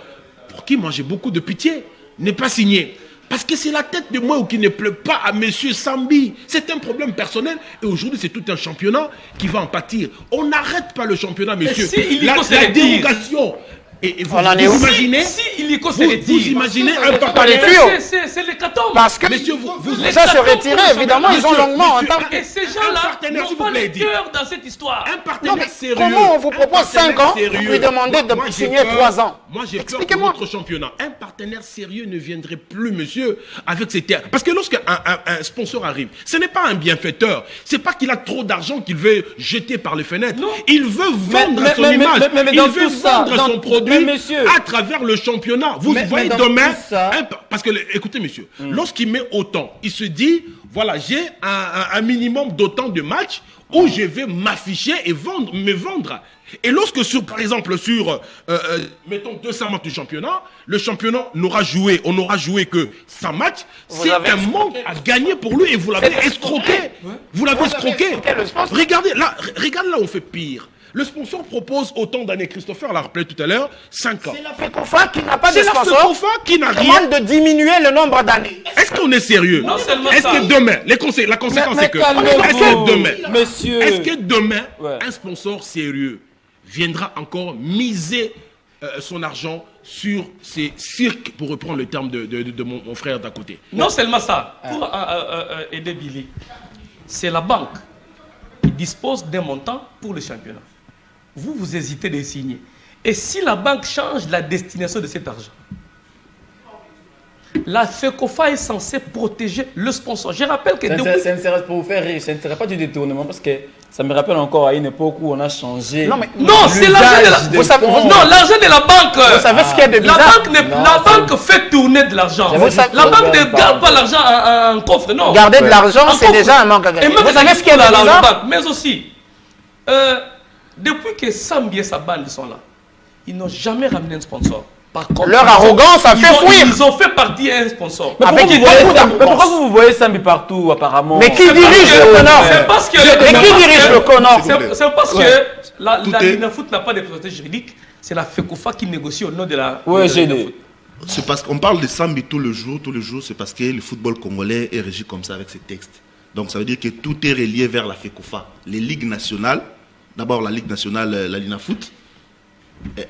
pour qui moi j'ai beaucoup de pitié, n'est pas signé? Parce que c'est la tête de moi qui ne plaît pas à monsieur Sambi. C'est un problème personnel et aujourd'hui c'est tout un championnat qui va en pâtir. On n'arrête pas le championnat, monsieur. La dérogation. Et vous imaginez, vous imaginez un partenaire. C'est l'hécatombe. Parce que Messieurs, ça se retirait, évidemment, ils ont longuement entendu. Et ces gens-là n'ont pas le cœur dans cette histoire. Un partenaire sérieux. Comment on vous propose 5 ans, vous lui demandez de signer 3 ans? Moi, j'ai peur pour notre championnat. Un partenaire sérieux ne viendrait plus, monsieur, avec ses terres. Parce que lorsqu'un sponsor arrive, ce n'est pas un bienfaiteur. C'est pas qu'il a trop d'argent qu'il veut jeter par les fenêtres. Non. Il veut vendre son image. Il veut vendre son produit à travers le championnat. Vous voyez demain, parce que, écoutez, monsieur, lorsqu'il met autant, il se dit, voilà, j'ai un minimum d'autant de matchs où je vais m'afficher et me vendre. Et lorsque, par exemple, sur, mettons, 200 matchs du championnat, le championnat on n'aura joué que 100 matchs, c'est un manque à gagner pour lui et vous l'avez escroqué. Vous l'avez escroqué. Regardez, là, on fait pire. Le sponsor propose autant d'années. Christopher l'a rappelé tout à l'heure, 5 ans. C'est la FECOFA qui n'a pas de sponsor. C'est la FECOFA qui n'a rien. Demande de diminuer le nombre d'années. Est-ce qu'on est sérieux? Est-ce que demain, la conséquence c'est que, est-ce que demain, un sponsor sérieux viendra encore miser son argent sur ces cirques, pour reprendre le terme de mon frère d'à côté? Non seulement ça, pour aider Billy, c'est la banque qui dispose d'un montant pour le championnat. Vous hésitez de signer. Et si la banque change la destination de cet argent, la FECOFA est censée protéger le sponsor. Je rappelle que... Ça ne serait pour vous faire rire, ça ne serait pas du détournement parce que ça me rappelle encore à une époque où on a changé. Non, c'est l'argent de la banque. Non, l'argent de la banque. Vous savez ce qu'il y a de bizarre? La banque fait tourner de l'argent. La banque ne garde pas l'argent en coffre, non. Garder de l'argent, c'est déjà un manque à gagner. Vous savez ce qu'il y a de bizarre? Mais aussi, depuis que Sambi et sa bande sont là, ils n'ont jamais ramené un sponsor. Par contre, leur arrogance a fait fuir. Ils ont fait partir un sponsor. Mais pourquoi vous voyez Sambi partout apparemment? Mais qui dirige le Connor? C'est parce que... Mais qui dirige le Connor? C'est parce que la Linafoot n'a pas de propriété juridique. C'est la FECOFA qui négocie au nom de la... C'est parce qu'on parle de Sambi tous les jours, c'est parce que le football congolais est régi comme ça avec ces textes. Donc ça veut dire que tout est relié vers la FECOFA. Les ligues nationales, d'abord la Ligue nationale, la Linafoot,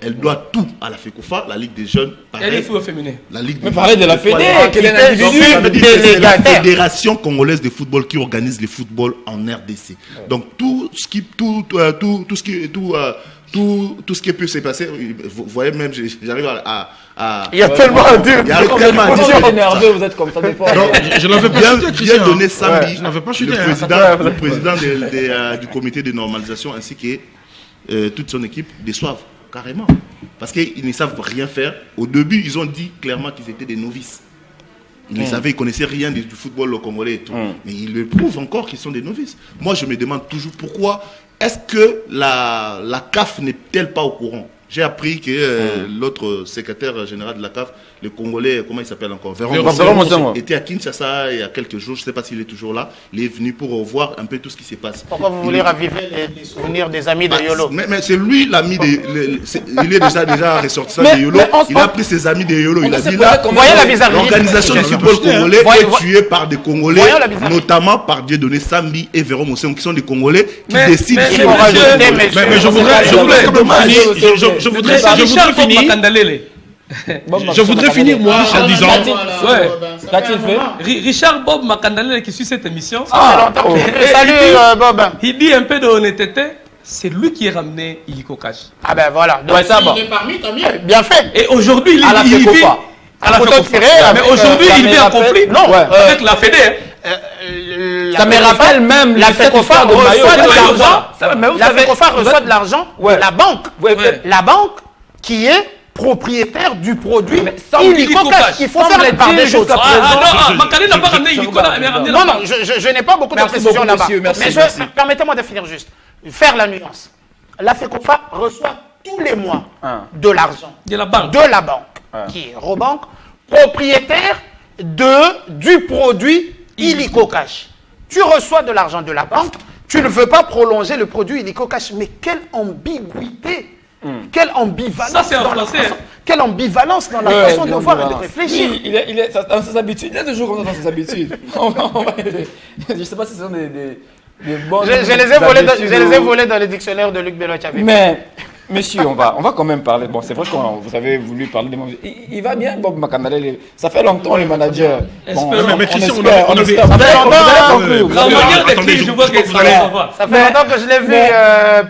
elle doit tout à la FECOFA, la Ligue des jeunes. Et les football féminin. La Ligue mais parlez de la Fédé, c'est la Fédération congolaise de football qui organise le football en RDC. Donc tout ce qui peut se passer, vous voyez même, j'arrive à il y a tellement à dire. Il y a tellement à dire. Énervé, vous êtes comme ça des fois. Je n'avais bien donné Sambi, le président du comité de normalisation ainsi que toute son équipe déçoivent carrément. Parce qu'ils ne savent rien faire. Au début, ils ont dit clairement qu'ils étaient des novices. Ils ne savaient, ils ne connaissaient rien du football congolais et tout. Mais ils le prouvent encore qu'ils sont des novices. Moi, je me demande toujours pourquoi est-ce que la CAF n'est-elle pas au courant? J'ai appris que l'autre secrétaire général de la CAF, le Congolais, comment il s'appelle encore, Véron, était à Kinshasa il y a quelques jours, je ne sais pas s'il est toujours là, il est venu pour voir un peu tout ce qui se passe. Pourquoi vous voulez raviver les souvenirs des amis de Yolo? Mais c'est lui l'ami il est déjà ressortissant de Yolo, il a pris ses amis de Yolo, il a dit là, l'organisation du football congolais est tuée par des Congolais, notamment par Dieudonné Sambi et Véron Mousson, qui sont des Congolais qui décident. Mais je voudrais finir. Je voudrais finir, moi, en disant... Qu'a-t-il fait? Richard Bob Makandalé qui suit cette émission. Salut Bob. Il dit un peu de honnêteté. C'est lui qui a ramené Iliko Cash. Ah ben voilà. Donc, Ouais, ça va. il est parmi, tant mieux. Bien fait. Et aujourd'hui, il À la vit FECOFA. à la Photo FECOFA. tirée Mais avec, aujourd'hui, il vit en rappelle- conflit. Non, Avec la Fédé. Ça me rappelle même la cette FECOFA histoire de maillot. reçoit de Ouais, l'argent. ça, mais vous La savez- FECOFA reçoit de l'argent Ouais. de la banque. Ouais, Ouais. La banque qui est propriétaire du produit sans Illico Illico Cash. Cash. Il faut faire la part des Semble-t-il choses. jusqu'à Ah non, Makandalé n'a pas ramené Iliko là, mais ramené Non, la non, banque. je n'ai pas beaucoup de Merci précisions beaucoup, là-bas. monsieur, merci, Mais merci. permettez-moi de finir juste. Faire la nuance. La FECOFA reçoit tous les mois de l'argent De la banque. de la banque, qui est Robank, propriétaire du produit Illico Cash. Tu reçois de l'argent de la banque, tu ne veux pas prolonger le produit Illico Cash. Mais quelle ambiguïté! Quelle ambivalence! Ça, c'est en dans la français, façon- hein. Quelle ambivalence dans la Ouais, façon de voir et de l'ambivalence. réfléchir! Oui, il est dans ses habitudes. Il est toujours comme ça dans ses habitudes. Je ne sais pas si ce sont des bonnes Je les ai volés habitudes ou- dans le dictionnaire de Luc Belochavé. Mais, monsieur, on va quand même parler. Bon, c'est vrai que vous avez voulu parler des membres. Il va bien, Bob Makandalé. Ça fait longtemps, le manager. Bon, Espérons. Mais Christian, on espère, avait- espère. Ça fait longtemps, hein. Vous avez compris. La manière attendez, d'écrire, je je vois crois que que ça vous allez- va. Ça fait longtemps que je l'ai vu, mais-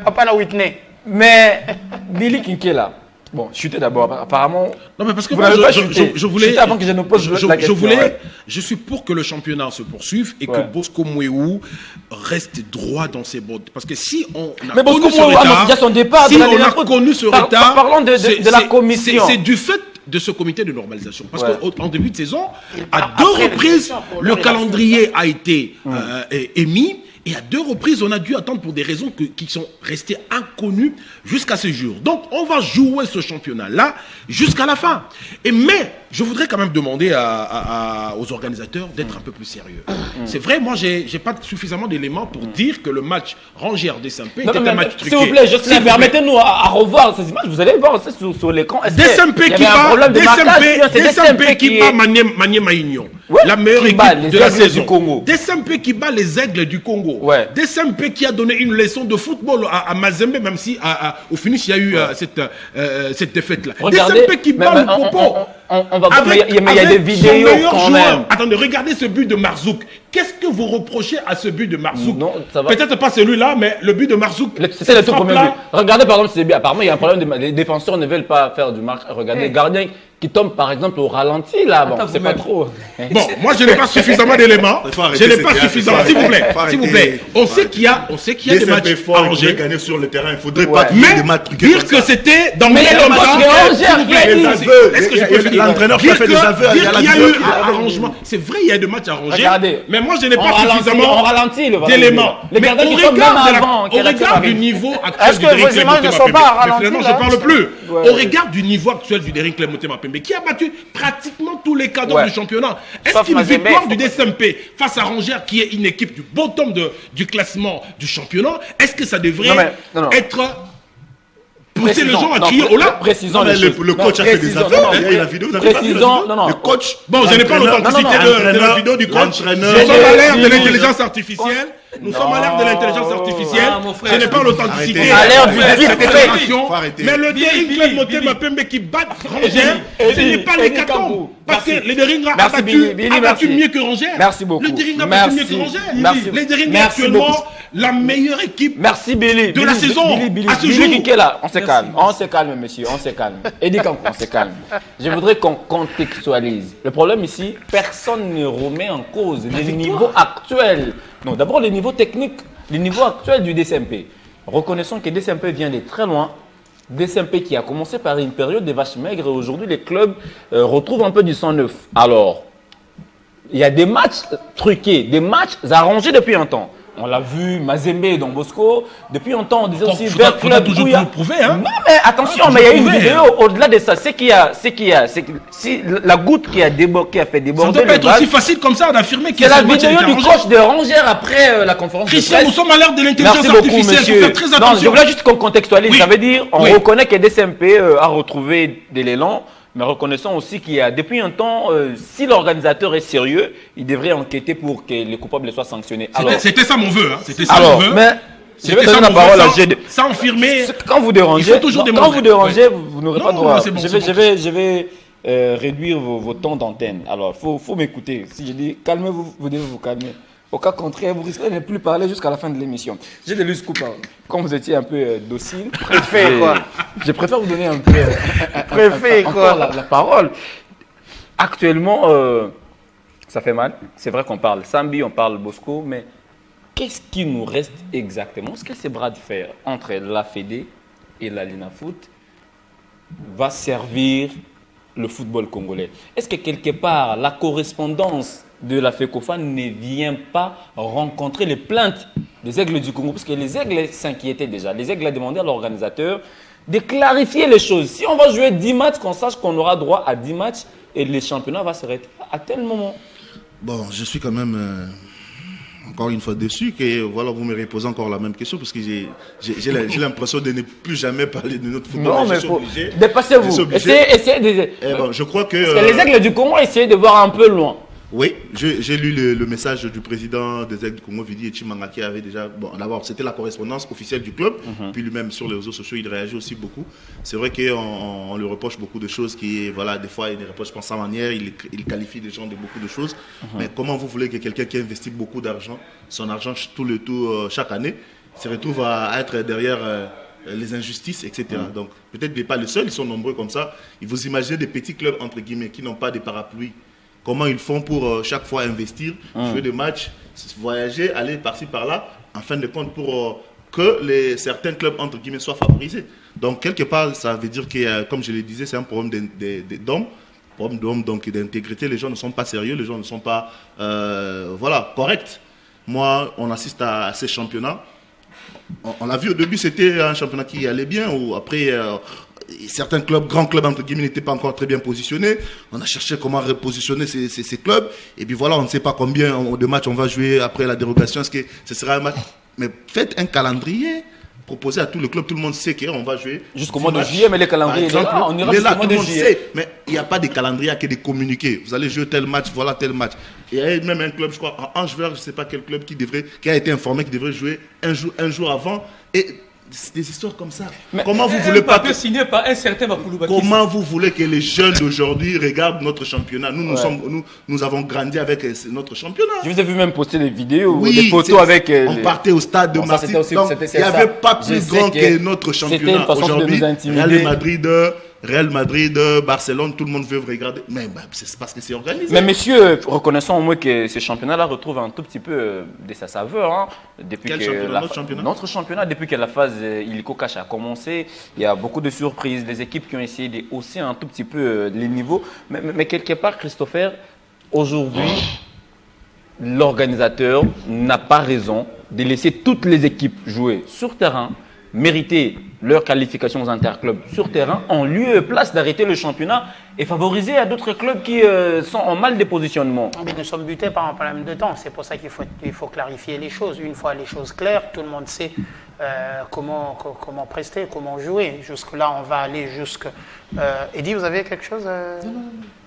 Papa la Whitney. Mais, Billy Kinkela. Bon, chutez d'abord. Apparemment, Non, mais parce que vous moi, n'avez pas chuté. je voulais... Chutez avant que je ne pose la question. Ouais. Je suis pour que le championnat se poursuive et que Ouais. Bosco Mouéou reste droit dans ses bottes. Parce que si on a Mais Bosco connu ce Mouéou retard... annonce déjà son départ si de la on dernière a fois. connu ce Par- retard... parlons de c'est- la c'est- commission. C'est du fait de ce comité de normalisation. Parce Ouais. qu'en début de saison, à part deux après les reprises, élections pour le l'heure, il a calendrier a été émis. Et à deux reprises, on a dû attendre pour des raisons qui sont restées inconnues jusqu'à ce jour. Donc, on va jouer ce championnat-là jusqu'à la fin. Mais, je voudrais quand même demander aux organisateurs d'être un peu plus sérieux. C'est vrai, moi, j'ai pas suffisamment d'éléments pour dire que le match Rangers-Desempé Non, était mais un match truqué. s'il vous plaît, S'il Jocelyn, vous plaît. permettez-nous à revoir ces images. Vous allez voir ça sur l'écran. Est-ce que DSMP il y qui avait un bat, problème de marquage, c'est DSMP qui bat est- Magne Maïgnon. Ouais, La meilleure qui équipe bat les de la Aigles saison. du Congo. DSMP qui bat les Aigles du Congo. Ouais. DSMP qui a donné une leçon de football à Mazembe, même si au finish il y a eu cette défaite-là. Regardez, DSMP qui bat mais le Popo. on va voir, mais il y a des avec vidéos son meilleur quand joueur. même. Attendez, regardez ce but de Marzouk. Qu'est-ce que vous reprochez à ce but de Marzouk? Non, ça va. Peut-être pas celui-là, mais le but de Marzouk. C'était le tout premier frappe-là, but. Regardez par exemple, c'est bien. Apparemment, il y a un problème. Les défenseurs ne veulent pas faire du marque. Regardez, le gardien qui tombe par exemple au ralenti là. Bon, Attends, c'est pas vous-même. trop. Bon, moi je n'ai pas suffisamment d'éléments. Il faut arrêter Je n'ai ces pas théâtres, suffisamment. il faut S'il vous plaît, arrêter. s'il vous plaît. On sait qu'il y a des matchs fort, il arrangés. faudrait gagner sur le terrain. Il faudrait Ouais. pas qu'il y ait Mais des matchs truqués dire comme que ça. c'était dans Mais quel il y a match pas de arrangé, Angers, s'il vous plaît, il y a des dit. aveux. Est-ce que je Il y peux a finir? l'entraîneur qui Dire a fait que- des aveux, il y a dire qu'il y a la eu vidéo qui un l'a arrangement. C'est vrai, il y a des matchs arrangés. Regardez. Mais moi je n'ai On pas ralentit, suffisamment on ralentit le d'éléments. Les Mais gardiens au qui tombent même regard avant. au regard du niveau actuel Est-ce du que Derrick vos images ne Clermont sont Mapembe, pas à mais ralentir, finalement, là je parle plus. Ouais. Au regard du niveau actuel du Derrick Clermont Mapembe, qui a battu pratiquement tous les cadres Ouais. du championnat, est-ce Sauf qu'une Mazembe, victoire faut du pas- DSMP face à Rangers, qui est une équipe du bottom du classement du championnat, est-ce que ça devrait Non, mais- non. être pousser les gens à Non, crier au là? Précisons Non, mais les le choses. coach a fait des précisons, affaires. non, Il y a eu la vidéo. Vous avez pas vu la précisons, vidéo? non. Le coach. Bon, je n'ai pas l'entraîneur- l'authenticité non, non, de la vidéo du coach. l'entraîneur- Nous sommes à l'ère de J'ai- l'intelligence artificielle. Nous sommes à l'ère de l'intelligence artificielle. Ah, mon frère. Je n'ai pas l'authenticité. Arrêtez. À l'ère du de vite cette fait. fédération. Faut arrêter. Mais le Billy, Derrick Billy, Clermont Billy. Mapembe qui bat Rangers, Billy, ce n'est pas les Billy catombes. Kambou. Parce que Merci. les Derringa a Merci, Billy, Billy, battu merci. mieux que Rangers. Merci beaucoup. Le Derringa a battu mieux Merci. que Rangers. Merci. Les Derringa Merci actuellement beaucoup. la meilleure équipe. Merci Billy. De la Billy, saison, Billy, à ce Billy jour. Kiké, là, on se calme. On se calme, monsieur, on se calme. Eddie Cancou, on se calme. Je voudrais qu'on contextualise. Le problème ici, personne ne remet en cause les niveaux actuels. Non, d'abord les niveaux techniques, les niveaux actuels du DSMP. Reconnaissons que DSMP vient de très loin. DSMP qui a commencé par une période des vaches maigres et aujourd'hui les clubs retrouvent un peu du sang neuf. Alors, il y a des matchs truqués, des matchs arrangés depuis un temps. On l'a vu, Mazembe et Don Bosco. Depuis un temps, on disait aussi Faudra Club toujours Bouya. le prouver, hein. Non, mais attention, Ah, mais il y a une prouver, vidéo au-delà de ça. C'est que si la goutte qui a fait Ça ne déborder doit pas le être vase, aussi facile comme ça d'affirmer que c'est la ce match a vidéo été du arrangé. coach de Rangers après la conférence de Christian, presse. nous sommes à l'ère de l'intelligence Merci beaucoup, artificielle. Il faut monsieur. faire très Non, je attention. voulais juste qu'on contextualise. Oui. Ça veut dire, on Oui. reconnaît que DSMP a retrouvé de l'élan, mais reconnaissons aussi qu'il y a, depuis un temps, si l'organisateur est sérieux, il devrait enquêter pour que les coupables soient sanctionnés. Alors, C'était ça mon vœu. Hein. C'était ça mon alors vœu. mais Je vais donner la parole à GD. Sans affirmer. Quand vous dérangez, Il faut toujours quand démontrer. vous dérangez, vous n'aurez pas Non, droit. non, c'est bon, Je vais réduire vos temps d'antenne. Alors, faut m'écouter. Si je dis calmez-vous, vous devez vous calmer. Au cas contraire, vous risquez de ne plus parler jusqu'à la fin de l'émission. J'ai des luttes coupables. Quand vous étiez un peu docile, je préfère vous donner un peu encore la parole. Actuellement, ça fait mal. C'est vrai qu'on parle Sambi, on parle Bosco, mais qu'est-ce qui nous reste exactement? Est-ce que ces bras de fer entre la Fédé et la Linafoot va servir le football congolais? Est-ce que quelque part, la correspondance de la FECOFA ne vient pas rencontrer les plaintes des Aigles du Congo? Parce que les Aigles s'inquiétaient déjà. Les Aigles ont demandé à l'organisateur de clarifier les choses. Si on va jouer 10 matchs, qu'on sache qu'on aura droit à 10 matchs et le championnat va s'arrêter à tel moment. Bon, je suis quand même encore une fois déçu que voilà, vous me reposez encore la même question parce que j'ai l'impression de ne plus jamais parler de notre football. Non, mais il faut dépassez-vous. Essayez de... bon, je crois que... Parce que les Aigles du Congo essayent de voir un peu loin. Oui, j'ai lu le message du président des Aigles du Congo, Vidi Echimanga, qui avait déjà... Bon, d'abord, c'était la correspondance officielle du club, puis lui-même sur les réseaux sociaux, il réagit aussi beaucoup. C'est vrai qu'on lui reproche beaucoup de choses qui, voilà, des fois, il ne reproche pas sa manière, il qualifie les gens de beaucoup de choses. Mais comment vous voulez que quelqu'un qui investit beaucoup d'argent, son argent chaque année, se retrouve à être derrière... les injustices, etc. Donc, peut-être qu'il n'est pas le seul, ils sont nombreux comme ça. Et vous imaginez des petits clubs, entre guillemets, qui n'ont pas de parapluie. Comment ils font pour chaque fois investir, jouer des matchs, voyager, aller par-ci, par-là, en fin de compte, pour que certains clubs, entre guillemets, soient favorisés. Donc, quelque part, ça veut dire que, comme je le disais, c'est un problème d'hommes, donc d'intégrité. Les gens ne sont pas sérieux, les gens ne sont pas corrects. Moi, on assiste à ces championnats. On l'a vu au début, c'était un championnat qui allait bien, ou après... certains clubs, grands clubs entre guillemets, n'étaient pas encore très bien positionnés. On a cherché comment repositionner ces clubs. Et puis voilà, on ne sait pas combien de matchs on va jouer après la dérogation. Est-ce que ce sera un match? Mais faites un calendrier, proposez à tout le club. Tout le monde sait qu'on va jouer jusqu'au mois de juillet, mais les calendriers, on ira jusqu'au mois de juillet. Mais il n'y a pas de calendrier, il y a que des communiqués. Vous allez jouer tel match, voilà tel match. Et il y a même un club, je crois, en Ange-Vert, je ne sais pas quel club qui a été informé qu'il devrait jouer un jour avant. Et des histoires comme ça. Mais comment vous voulez pas que signé par un certain Bakouloubaki. Comment vous voulez que les jeunes d'aujourd'hui regardent notre championnat? Nous avons grandi avec notre championnat. Je vous ai vu même poster des vidéos, des photos avec. On partait au stade de Marseille. Il n'y avait pas plus grand que notre championnat aujourd'hui. Real Madrid, Barcelone, tout le monde veut regarder. Mais c'est parce que c'est organisé. Mais messieurs, reconnaissons au moins que ce championnat-là retrouve un tout petit peu de sa saveur. Hein, depuis Quel championnat, notre championnat? Notre championnat, depuis que la phase Illico Cash a commencé, il y a beaucoup de surprises, des équipes qui ont essayé de hausser un tout petit peu les niveaux. Mais quelque part, Christopher, aujourd'hui, l'organisateur n'a pas raison de laisser toutes les équipes jouer sur terrain, mériter leur qualification aux interclubs sur terrain, en lieu et place d'arrêter le championnat et favoriser à d'autres clubs qui sont en mal de positionnement. Mais nous sommes butés par un problème de temps. C'est pour ça qu'il faut clarifier les choses. Une fois les choses claires, tout le monde sait comment prester, comment jouer. Jusque-là, on va aller jusque... Eddy, vous avez quelque chose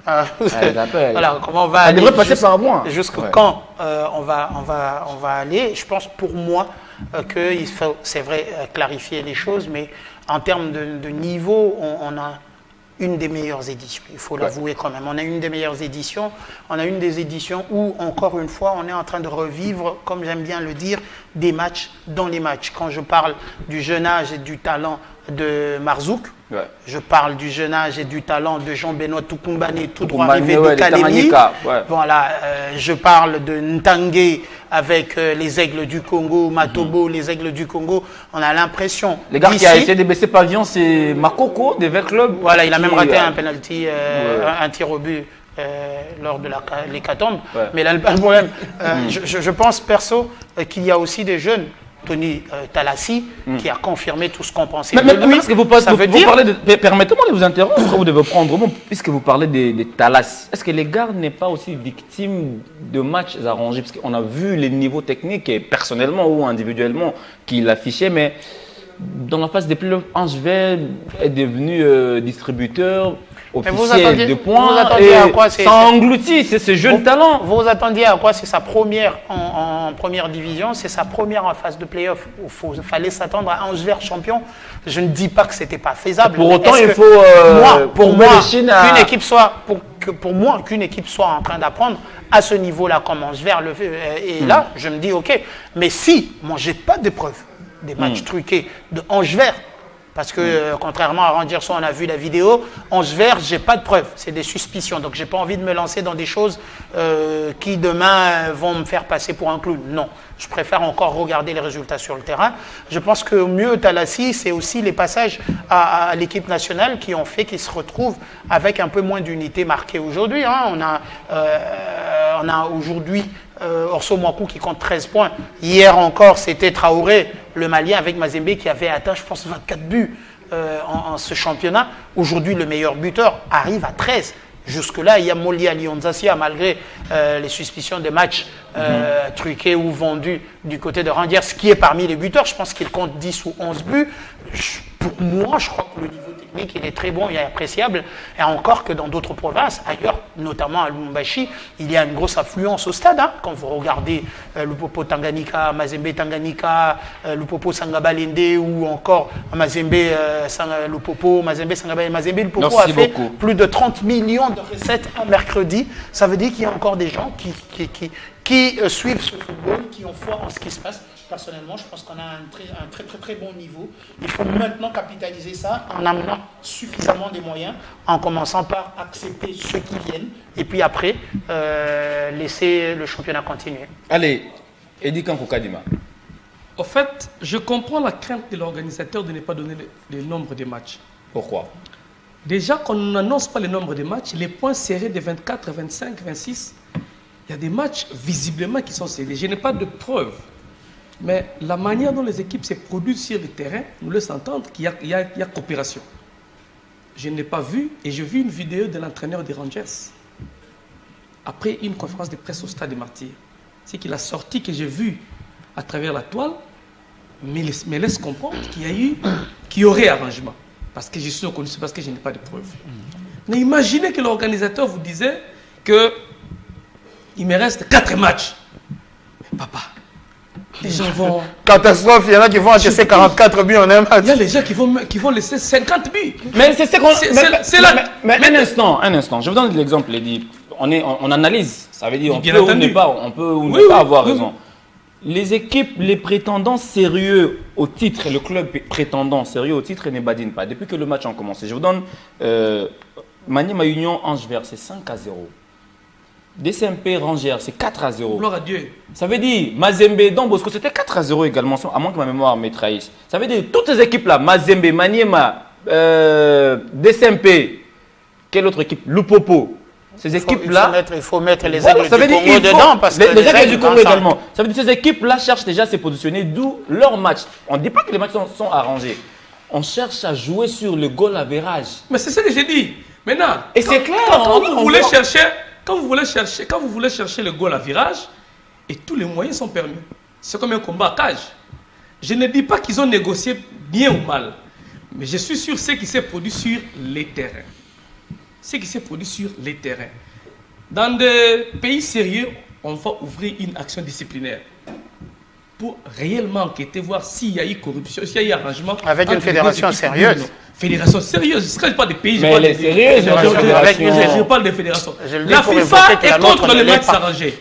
voilà, comment on va aller passer par moi. Jusque quand on va aller. Je pense pour moi qu'il faut, c'est vrai, clarifier les choses, mais en termes de niveau, on a une des meilleures éditions. Il faut l'avouer quand même. On a une des meilleures éditions. On a une des éditions où, encore une fois, on est en train de revivre, comme j'aime bien le dire, des matchs dans les matchs. Quand je parle du jeune âge et du talent de Marzouk, je parle du jeune âge et du talent de Jean-Benoît Tukumbane, tout droit arrivé de Kalemi. Voilà, je parle de Ntangé avec les Aigles du Congo, Matobo, les Aigles du Congo. On a l'impression... Les gars qui a essayé de baisser pavillon, c'est Makoko, des Vert Club. Voilà, il a même raté un penalty, un tir au but lors de l'hécatombe. Mais là, le problème, je pense perso qu'il y a aussi des jeunes, Tony Talassi, qui a confirmé tout ce qu'on pensait. Mais puisque vous parlez de... Permettez-moi de vous interrompre, vous devez prendre bon, puisque vous parlez de Talassi. Est-ce que les gars n'est pas aussi victime de matchs arrangés? Parce qu'on a vu les niveaux techniques, et personnellement ou individuellement, qu'il affichait, mais dans la phase des playoffs, Angevin est devenu distributeur. officiel de vous points attendiez et à quoi, ça engloutit ce jeune talent. Vous vous attendiez à quoi? C'est sa première en première division, c'est sa première en phase de play-off. Il fallait s'attendre à Anvers champion. Je ne dis pas que c'était pas faisable. Pour autant, il faut pour moi, qu'une équipe soit qu'une équipe soit en train d'apprendre à ce niveau-là comme Anvers le fait. Et là, je me dis ok. Mais si moi j'ai pas de preuves des matchs truqués de Anvers. Parce que, contrairement à Rangers, on a vu la vidéo, Anvers, j'ai pas de preuves, c'est des suspicions. Donc, j'ai pas envie de me lancer dans des choses qui, demain, vont me faire passer pour un clown. Non, je préfère encore regarder les résultats sur le terrain. Je pense que mieux, Talassi, c'est aussi les passages à l'équipe nationale qui ont fait qu'ils se retrouvent avec un peu moins d'unité marquée aujourd'hui. Hein. On a aujourd'hui Orso Mwaku qui compte 13 points. Hier encore, c'était Traoré, le Malien, avec Mazembe qui avait atteint, je pense, 24 buts en ce championnat. Aujourd'hui, le meilleur buteur arrive à 13. Jusque-là, il y a Moli Alionzasia, malgré les suspicions de matchs truqués ou vendus du côté de Rangers, qui est parmi les buteurs. Je pense qu'il compte 10 ou 11 buts. Pour moi, je crois que le niveau technique, il est très bon et appréciable. Et encore que dans d'autres provinces, ailleurs, notamment à Lubumbashi, il y a une grosse affluence au stade. Hein. Quand vous regardez Lupopo Tanganyika, Mazembe Tanganyika, Lupopo Sangabalende ou encore Mazembe Lupopo, Mazembe Sangabalende, Mazembe Lupopo a fait plus de 30 millions de recettes un mercredi. Ça veut dire qu'il y a encore des gens qui suivent ce football, qui ont foi en ce qui se passe. Personnellement, je pense qu'on a un très bon niveau. Il faut maintenant capitaliser ça en amenant suffisamment des moyens, en commençant par accepter ceux qui viennent, et puis après, laisser le championnat continuer. Allez, Eddie Kankokadima. En fait, je comprends la crainte de l'organisateur de ne pas donner le nombre de matchs. Pourquoi? Déjà, quand on n'annonce pas le nombre de matchs, les points serrés de 24, 25, 26, il y a des matchs visiblement qui sont serrés. Je n'ai pas de preuves. Mais la manière dont les équipes se produisent sur le terrain nous laisse entendre qu'il y a coopération. Je n'ai pas vu, et j'ai vu une vidéo de l'entraîneur des Rangers après une conférence de presse au Stade des Martyrs. C'est qu'il a sorti que j'ai vu à travers la toile, me laisse comprendre qu'il y aurait arrangement. Parce que je suis reconnu, c'est parce que je n'ai pas de preuves. Mais imaginez que l'organisateur vous disait qu'il me reste 4 matchs. Mais papa, les gens vont... Catastrophe, il y en a qui vont encaisser 44 buts en un match. Il y a les gens qui vont laisser 50 buts. Mais c'est qu'on... Mais un instant. Je vous donne l'exemple, Eddy. On analyse. Ça veut dire on peut ou ne pas avoir raison. Les équipes, les prétendants sérieux au titre, le club prétendant sérieux au titre ne badine pas. Depuis que le match a commencé. Je vous donne Maniema Union Anvers, c'est 5-0. DCMP Rangers, c'est 4-0. Gloire à Dieu. Ça veut dire Mazembe, Don Bosco, c'était 4-0 également, à moins que ma mémoire me trahisse. Ça veut dire toutes ces équipes-là, Mazembe, Maniema, DCMP, quelle autre équipe? Lupopo. Ces équipes-là. Il faut mettre les aigles du Congo dedans. Parce que les aigles du Congo également. Ça veut dire que ces équipes-là cherchent déjà à se positionner, d'où leur match. On ne dit pas que les matchs sont arrangés. On cherche à jouer sur le goal average. Mais c'est ce que j'ai dit. Maintenant, et c'est clair. Quand vous voulez chercher le goal à virage, et tous les moyens sont permis. C'est comme un combat à cage. Je ne dis pas qu'ils ont négocié bien ou mal, mais je suis sûr ce qui s'est produit sur les terrains. Ce qui s'est produit sur les terrains. Dans des pays sérieux, on va ouvrir une action disciplinaire pour réellement enquêter, voir s'il y a eu corruption, s'il y a eu arrangement. Avec une fédération sérieuse. Fédération sérieuse, je ne parle pas des pays. Mais elle est sérieuse. Je parle des fédérations. La FIFA est contre les matchs arrangés.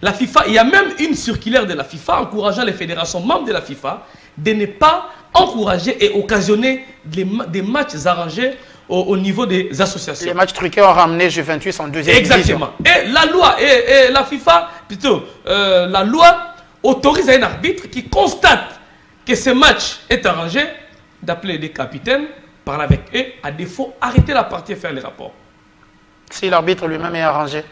La FIFA, il y a même une circulaire de la FIFA encourageant les fédérations membres de la FIFA de ne pas encourager et occasionner des matchs arrangés au niveau des associations. Les matchs truqués ont ramené Juventus en deuxième division. Exactement. Et la loi, et la FIFA, plutôt, la loi autorise un arbitre qui constate que ce match est arrangé d'appeler des capitaines, parler avec eux, à défaut, arrêter la partie et faire les rapports. Si l'arbitre lui-même est arrangé.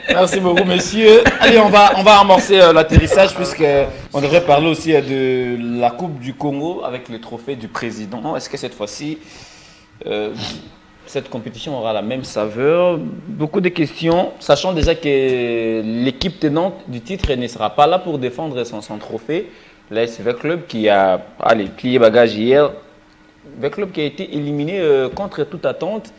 Merci beaucoup, messieurs. Allez, on va amorcer l'atterrissage puisqu'on devrait parler aussi de la Coupe du Congo avec le trophée du président. Est-ce que cette fois-ci, cette compétition aura la même saveur? Beaucoup de questions, sachant déjà que l'équipe tenante du titre ne sera pas là pour défendre son trophée. L'ASV Club qui a plié bagage hier, V-Club qui a été éliminé contre toute attente.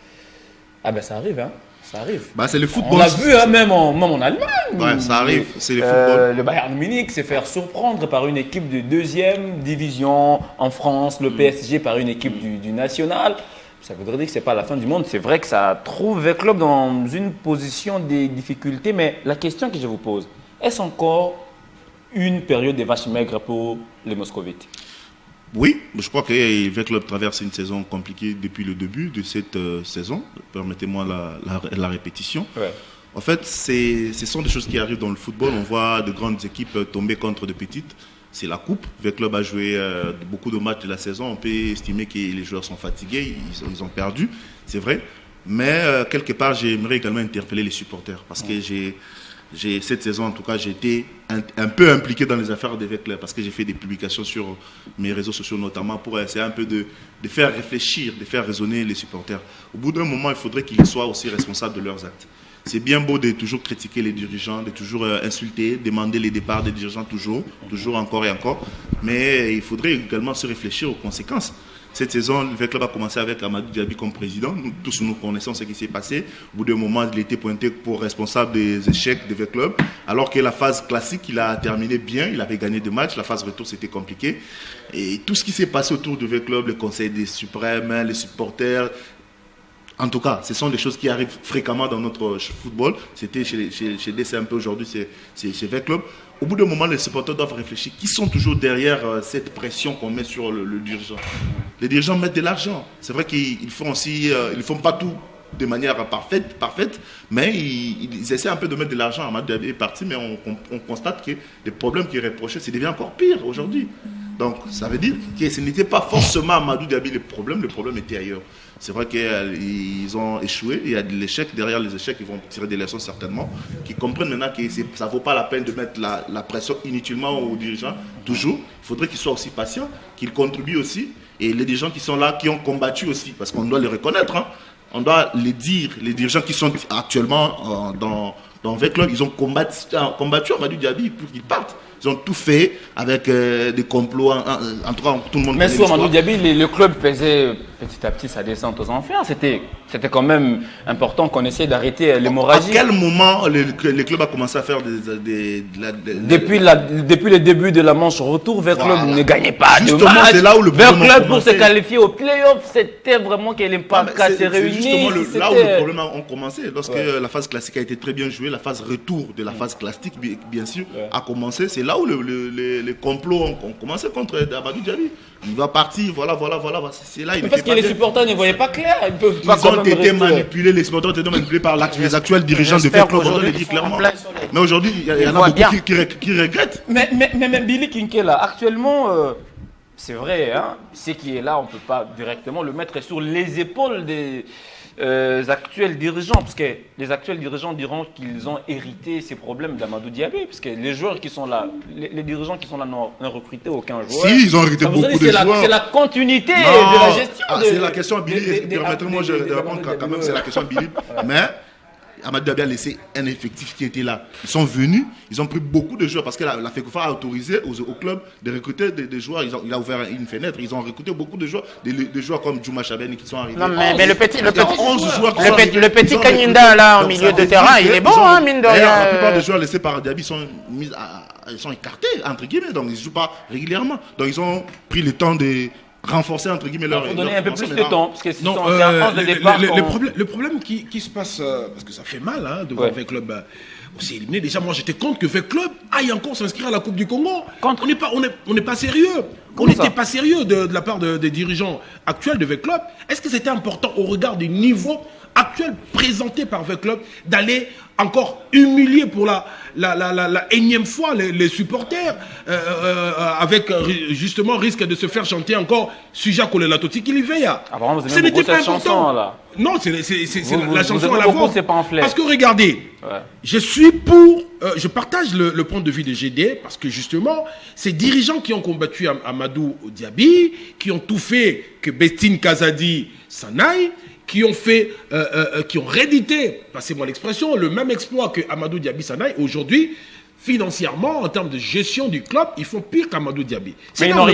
Ah ben ça arrive, hein. Ça arrive. Bah, c'est le football. On l'a vu hein, même en Allemagne. Ouais, ça arrive, c'est le football. Le Bayern Munich s'est fait surprendre par une équipe de 2e division en France, le PSG par une équipe du national. Ça voudrait dire que ce n'est pas la fin du monde. C'est vrai que ça trouve le club dans une position de difficulté, mais la question que je vous pose, est-ce encore une période de vaches maigres pour les Moscovites? Oui, je crois que le club traverse une saison compliquée depuis le début de cette saison. Permettez-moi la répétition. Ouais. En fait, ce sont des choses qui arrivent dans le football. On voit de grandes équipes tomber contre de petites. C'est la coupe. Le club a joué beaucoup de matchs de la saison. On peut estimer que les joueurs sont fatigués. Ils ont perdu, c'est vrai. Mais quelque part, j'aimerais également interpeller les supporters. Parce que cette saison, en tout cas, j'ai été un peu impliqué dans les affaires des clubs parce que j'ai fait des publications sur mes réseaux sociaux notamment pour essayer un peu de faire réfléchir, de faire raisonner les supporters. Au bout d'un moment, il faudrait qu'ils soient aussi responsables de leurs actes. C'est bien beau de toujours critiquer les dirigeants, de toujours insulter, demander les départs des dirigeants toujours encore et encore, mais il faudrait également se réfléchir aux conséquences. Cette saison, le club a commencé avec Amadou Diaby comme président. Nous, tous nous connaissons ce qui s'est passé. Au bout d'un moment, il était pointé pour responsable des échecs du club. Alors que la phase classique, il a terminé bien. Il avait gagné 2 matchs. La phase retour, c'était compliqué. Et tout ce qui s'est passé autour du club, le conseil des suprêmes, les supporters, en tout cas, ce sont des choses qui arrivent fréquemment dans notre football. C'était chez DC un peu aujourd'hui, c'est chez V-Club. Au bout d'un moment, les supporters doivent réfléchir. Qui sont toujours derrière cette pression qu'on met sur le dirigeant? Les dirigeants mettent de l'argent. C'est vrai qu'ils font aussi, ils font pas tout de manière parfaite, mais ils essaient un peu de mettre de l'argent. Amadou Diaby est parti, mais on constate que les problèmes qui reprochaient, c'est devient encore pire aujourd'hui. Donc, ça veut dire que ce n'était pas forcément Amadou Diaby le problème était ailleurs. C'est vrai qu'ils ont échoué, il y a de l'échec. Derrière les échecs, ils vont tirer des leçons certainement, qui comprennent maintenant que ça ne vaut pas la peine de mettre la pression inutilement aux dirigeants. Toujours, il faudrait qu'ils soient aussi patients, qu'ils contribuent aussi. Et les dirigeants qui sont là, qui ont combattu aussi, parce qu'on doit les reconnaître, hein. On doit les dire, les dirigeants qui sont actuellement dans V-Club, ils ont combattu Amadou Diaby pour qu'il parte. Ils ont tout fait avec des complots. En tout cas, tout le monde. Mais sous Amadou Diaby, le club faisait petit à petit sa descente aux enfers. C'était quand même important qu'on essaie d'arrêter l'hémorragie. À quel moment le club a commencé à faire Depuis le début de la manche retour, V-Club ne gagnait pas de match. C'est là où le problème V-Club, pour se qualifier au play-off, c'était vraiment que l'impact s'est réuni. C'est justement là où le problème a commencé. Lorsque la phase classique a été très bien jouée, la phase retour de la phase classique, bien sûr, a commencé. C'est là où les complots ont commencé contre Amadou Diaby. Il va partir, voilà. C'est là. Parce que les supporters ne voyaient pas clair. Ils ont été manipulés, les supporters ont été manipulés par les actuels dirigeants de V-Club. On le dit clairement. Mais aujourd'hui, il y en a beaucoup qui regrettent. Mais même Billy Kinkela, actuellement, c'est vrai, hein, ce qui est là, on ne peut pas directement le mettre sur les épaules des actuels dirigeants, parce que les actuels dirigeants diront qu'ils ont hérité ces problèmes d'Amadou Diaby, parce que les joueurs qui sont là, les dirigeants qui sont là n'ont recruté aucun joueur. Si, ils ont hérité beaucoup de joueurs. C'est la continuité de la gestion. C'est la question à Billy. Permettez-moi de répondre quand même, c'est la question à Billy. Mais Amadou Diaby a laissé un effectif qui était là. Ils sont venus, ils ont pris beaucoup de joueurs parce que la FECOFA a autorisé au club de recruter des joueurs. Il a ouvert une fenêtre, ils ont recruté beaucoup de joueurs, des joueurs comme Djouma Chabeni qui sont arrivés. Non, mais le petit Kanyinda là en milieu de terrain, il est bon, hein, mine de rien. La plupart des joueurs laissés par Diaby sont écartés, entre guillemets, donc ils ne jouent pas régulièrement. Donc ils ont pris le temps de renforcer entre guillemets leur. Il faut donner un peu plus de temps parce que c'est en phase de départ. Le problème qui se passe, parce que ça fait mal de voir V-Club aussi éliminé. Déjà, moi j'étais contre que V-Club aille encore s'inscrire à la Coupe du Congo. On n'est pas sérieux. On n'était pas sérieux de la part des dirigeants actuels de V-Club. Est-ce que c'était important au regard du niveau actuel présenté par V-Club d'aller encore humilier pour la énième fois les supporters avec justement risque de se faire chanter encore Suja Kolelatoti Kiliveya. Ce n'était pas important. Chanson, là. Non, c'est la chanson à la voix. Parce que regardez, je partage le point de vue de GD parce que justement, ces dirigeants qui ont combattu Amadou Diaby, qui ont tout fait que Bestine Kazadi s'en aille, qui ont réédité, passez-moi l'expression, le même exploit que Amadou Diaby Sanaï, aujourd'hui, financièrement, en termes de gestion du club, ils font pire qu'Amadou Diaby. Mais ils n'ont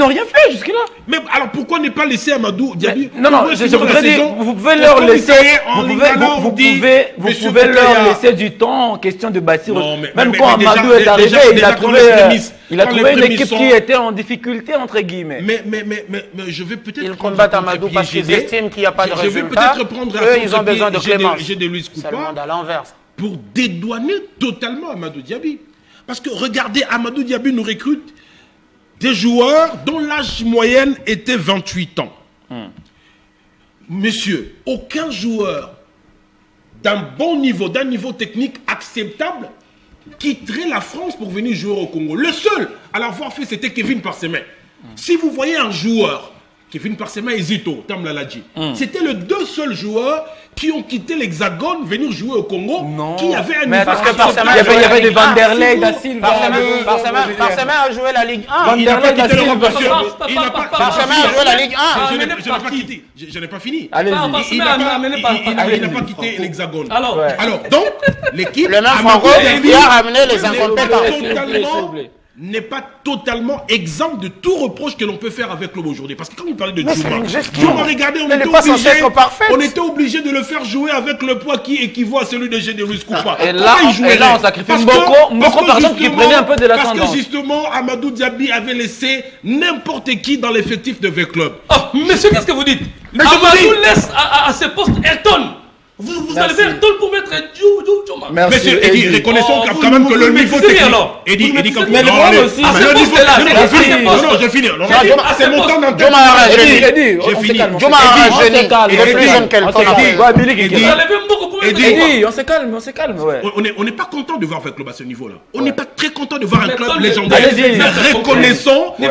rien fait jusque-là. Mais alors pourquoi ne pas laisser Amadou Diaby? Non, je voudrais dire, vous pouvez leur laisser, vous pouvez leur laisser du temps en question de bâtir. Même quand Amadou est arrivé, il a trouvé une équipe qui était en difficulté, entre guillemets. Mais je vais peut-être. Ils combattent Amadou parce qu'ils estiment qu'il n'y a pas de résultat. Je vais peut-être prendre eux, ils ont besoin de clémence. J'ai de Luis Coupa. C'est le monde à l'envers. Pour dédouaner totalement Amadou Diaby. Parce que regardez, Amadou Diaby nous recrute des joueurs dont l'âge moyenne était 28 ans. Monsieur, aucun joueur d'un bon niveau, d'un niveau technique acceptable quitterait la France pour venir jouer au Congo. Le seul à l'avoir fait, c'était Kevin Parsemin. Si vous voyez un joueur, Kevin Parsemin et Zito, Tam Laladji, c'était les deux seuls joueurs qui ont quitté l'Hexagone, venir jouer au Congo, qui avaient un niveau. Parce que Parsemin, il y avait des Vanderlei, Da Silva. Parsemin a joué la Ligue 1. Vanderlei, Da Silva. Parsemin a joué la Ligue 1. Je n'ai pas quitté. Je n'ai pas fini. Allez-y. Il n'a pas quitté l'Hexagone. Alors, donc, l'équipe. Le même Franco qui a ramené les incompétents. N'est pas totalement exempt de tout reproche que l'on peut faire avec l'homme aujourd'hui. Parce que quand vous parlez de Djouma, regardez, on était obligé de le faire jouer avec le poids qui équivaut à celui de Gédéruis Coupa. Et là, on sacrifie Mboko, par exemple, qui prenait un peu de la tendance. Parce que justement, Amadou Diaby avait laissé n'importe qui dans l'effectif de V-Club. Oh, monsieur, qu'est-ce que vous dites? Amadou laisse à ce poste Elton. Vous allez faire Elton pour mettre Djouma. Monsieur Eddy, reconnaissons quand même que le niveau technique. Eddy, quand mais le problème aussi, le niveau là. Non, je finis. C'est mon temps d'antenne. Djouma a rajeuni. J'ai fini. Djouma a rajeuni. Il est plus jeune qu'Elton. Eddy, on se calme. On n'est pas content de voir un club à ce niveau-là. On n'est pas très content de voir un club légendaire. Reconnaissons que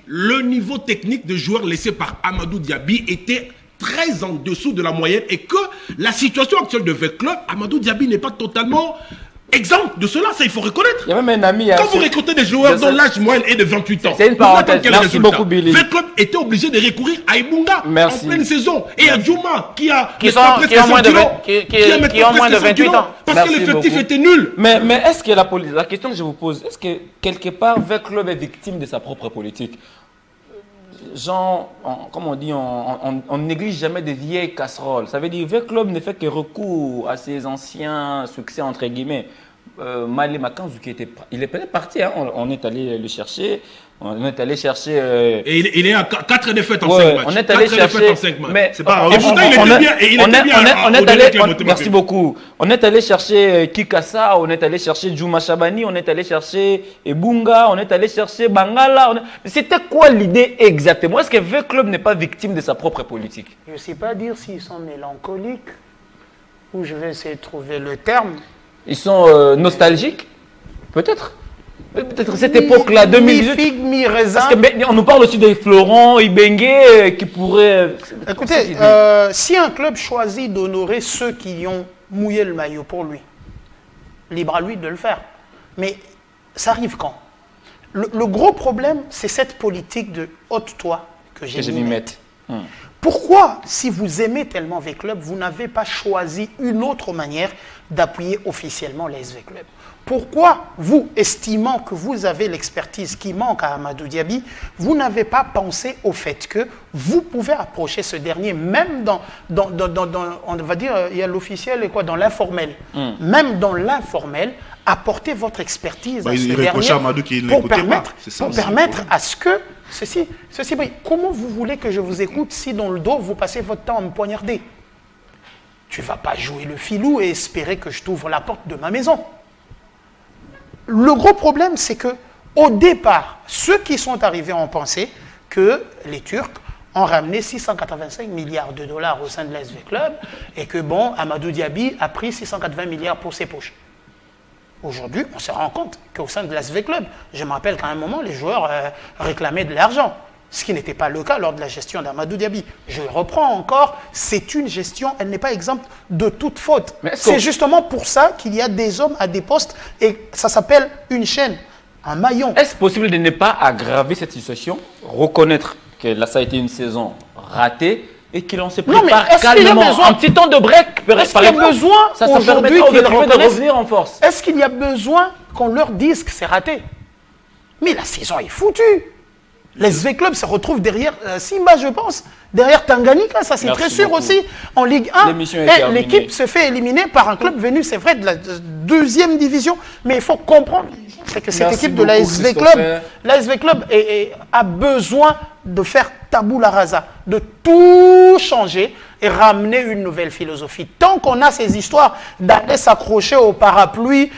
le niveau technique de joueurs laissés par Amadou Diaby était très en dessous de la moyenne et que la situation actuelle de V-Club, Amadou Diaby n'est pas totalement exempt de cela, ça il faut reconnaître. Il y a même un ami. Quand vous recrutez des joueurs dont l'âge moyen est de 28 ans, c'est une parenthèse. Merci beaucoup, Billy. V-Club était obligé de recourir à Ibunga en pleine saison et à Djouma qui a moins de 28 ans. Parce que l'effectif était nul. Mais est-ce que la question que je vous pose, est-ce que quelque part V-Club est victime de sa propre politique? Genre, comme on dit, on néglige jamais des vieilles casseroles. Ça veut dire que V-Club ne fait que recours à ses anciens succès, entre guillemets. Malé Makanzou, il est peut-être parti, hein, on est allé le chercher. On est allé chercher. Et il est à 4 défaites en 5 matchs. On est allé chercher. Mais c'est pas. Et pourtant, il était bien. Merci beaucoup. On est allé chercher Kikassa, on est allé chercher Djouma Chabani, on est allé chercher Ebunga, on est allé chercher Bangala. C'était quoi l'idée exactement? Est-ce que V-Club n'est pas victime de sa propre politique? Je ne sais pas dire s'ils sont mélancoliques ou je vais essayer de trouver le terme. Ils sont nostalgiques? Peut-être. Peut-être cette époque-là, 2018. Parce qu'on nous parle aussi des Florent, Ibengue, qui pourraient... Écoutez, si un club choisit d'honorer ceux qui ont mouillé le maillot pour lui, libre à lui de le faire. Mais ça arrive quand? Le gros problème, c'est cette politique de ôte-toi que j'ai mis mettre. Pourquoi, si vous aimez tellement V-Club, vous n'avez pas choisi une autre manière d'appuyer officiellement les SV-Club? Pourquoi, vous, estimant que vous avez l'expertise qui manque à Amadou Diaby, vous n'avez pas pensé au fait que vous pouvez approcher ce dernier, même dans on va dire, il y a l'officiel et quoi, dans l'informel. Même dans l'informel, apporter votre expertise à ce dernier pour permettre à ce que ceci brille. Comment vous voulez que je vous écoute si dans le dos, vous passez votre temps à me poignarder? Tu ne vas pas jouer le filou et espérer que je t'ouvre la porte de ma maison. Le gros problème, c'est que au départ, ceux qui sont arrivés ont pensé que les Turcs ont ramené 685 milliards de dollars au sein de l'SV Club et que, bon, Amadou Diaby a pris 680 milliards pour ses poches. Aujourd'hui, on se rend compte qu'au sein de l'SV Club, je me rappelle qu'à un moment, les joueurs réclamaient de l'argent, ce qui n'était pas le cas lors de la gestion d'Amadou Diaby. Je reprends encore, c'est une gestion, elle n'est pas exempte de toute faute. C'est justement pour ça qu'il y a des hommes à des postes et ça s'appelle une chaîne, un maillon. Est-ce possible de ne pas aggraver cette situation, reconnaître que là, ça a été une saison ratée Et qu'il en se Non, mais prépare est-ce qu'il y a calmement. besoin- Un petit temps de break. Est-ce qu'il y a besoin ça aujourd'hui permettra aux qu'ils équipes de reconnaissent? revenir en force. Est-ce qu'il y a besoin qu'on leur dise que c'est raté? Mais la saison est foutue. Les SV Club se retrouvent derrière Simba, je pense. Derrière Tanganyika, ça c'est Merci très sûr beaucoup. aussi. En Ligue 1, L'émission est et terminée. l'équipe se fait éliminer par un club venu, c'est vrai, de la deuxième division. Mais il faut comprendre, c'est que cette Merci équipe de beaucoup, l'ASV Club, Christopher. l'ASV Club a besoin de faire tabula rasa, de tout changer et ramener une nouvelle philosophie. Tant qu'on a ces histoires d'aller s'accrocher au parapluie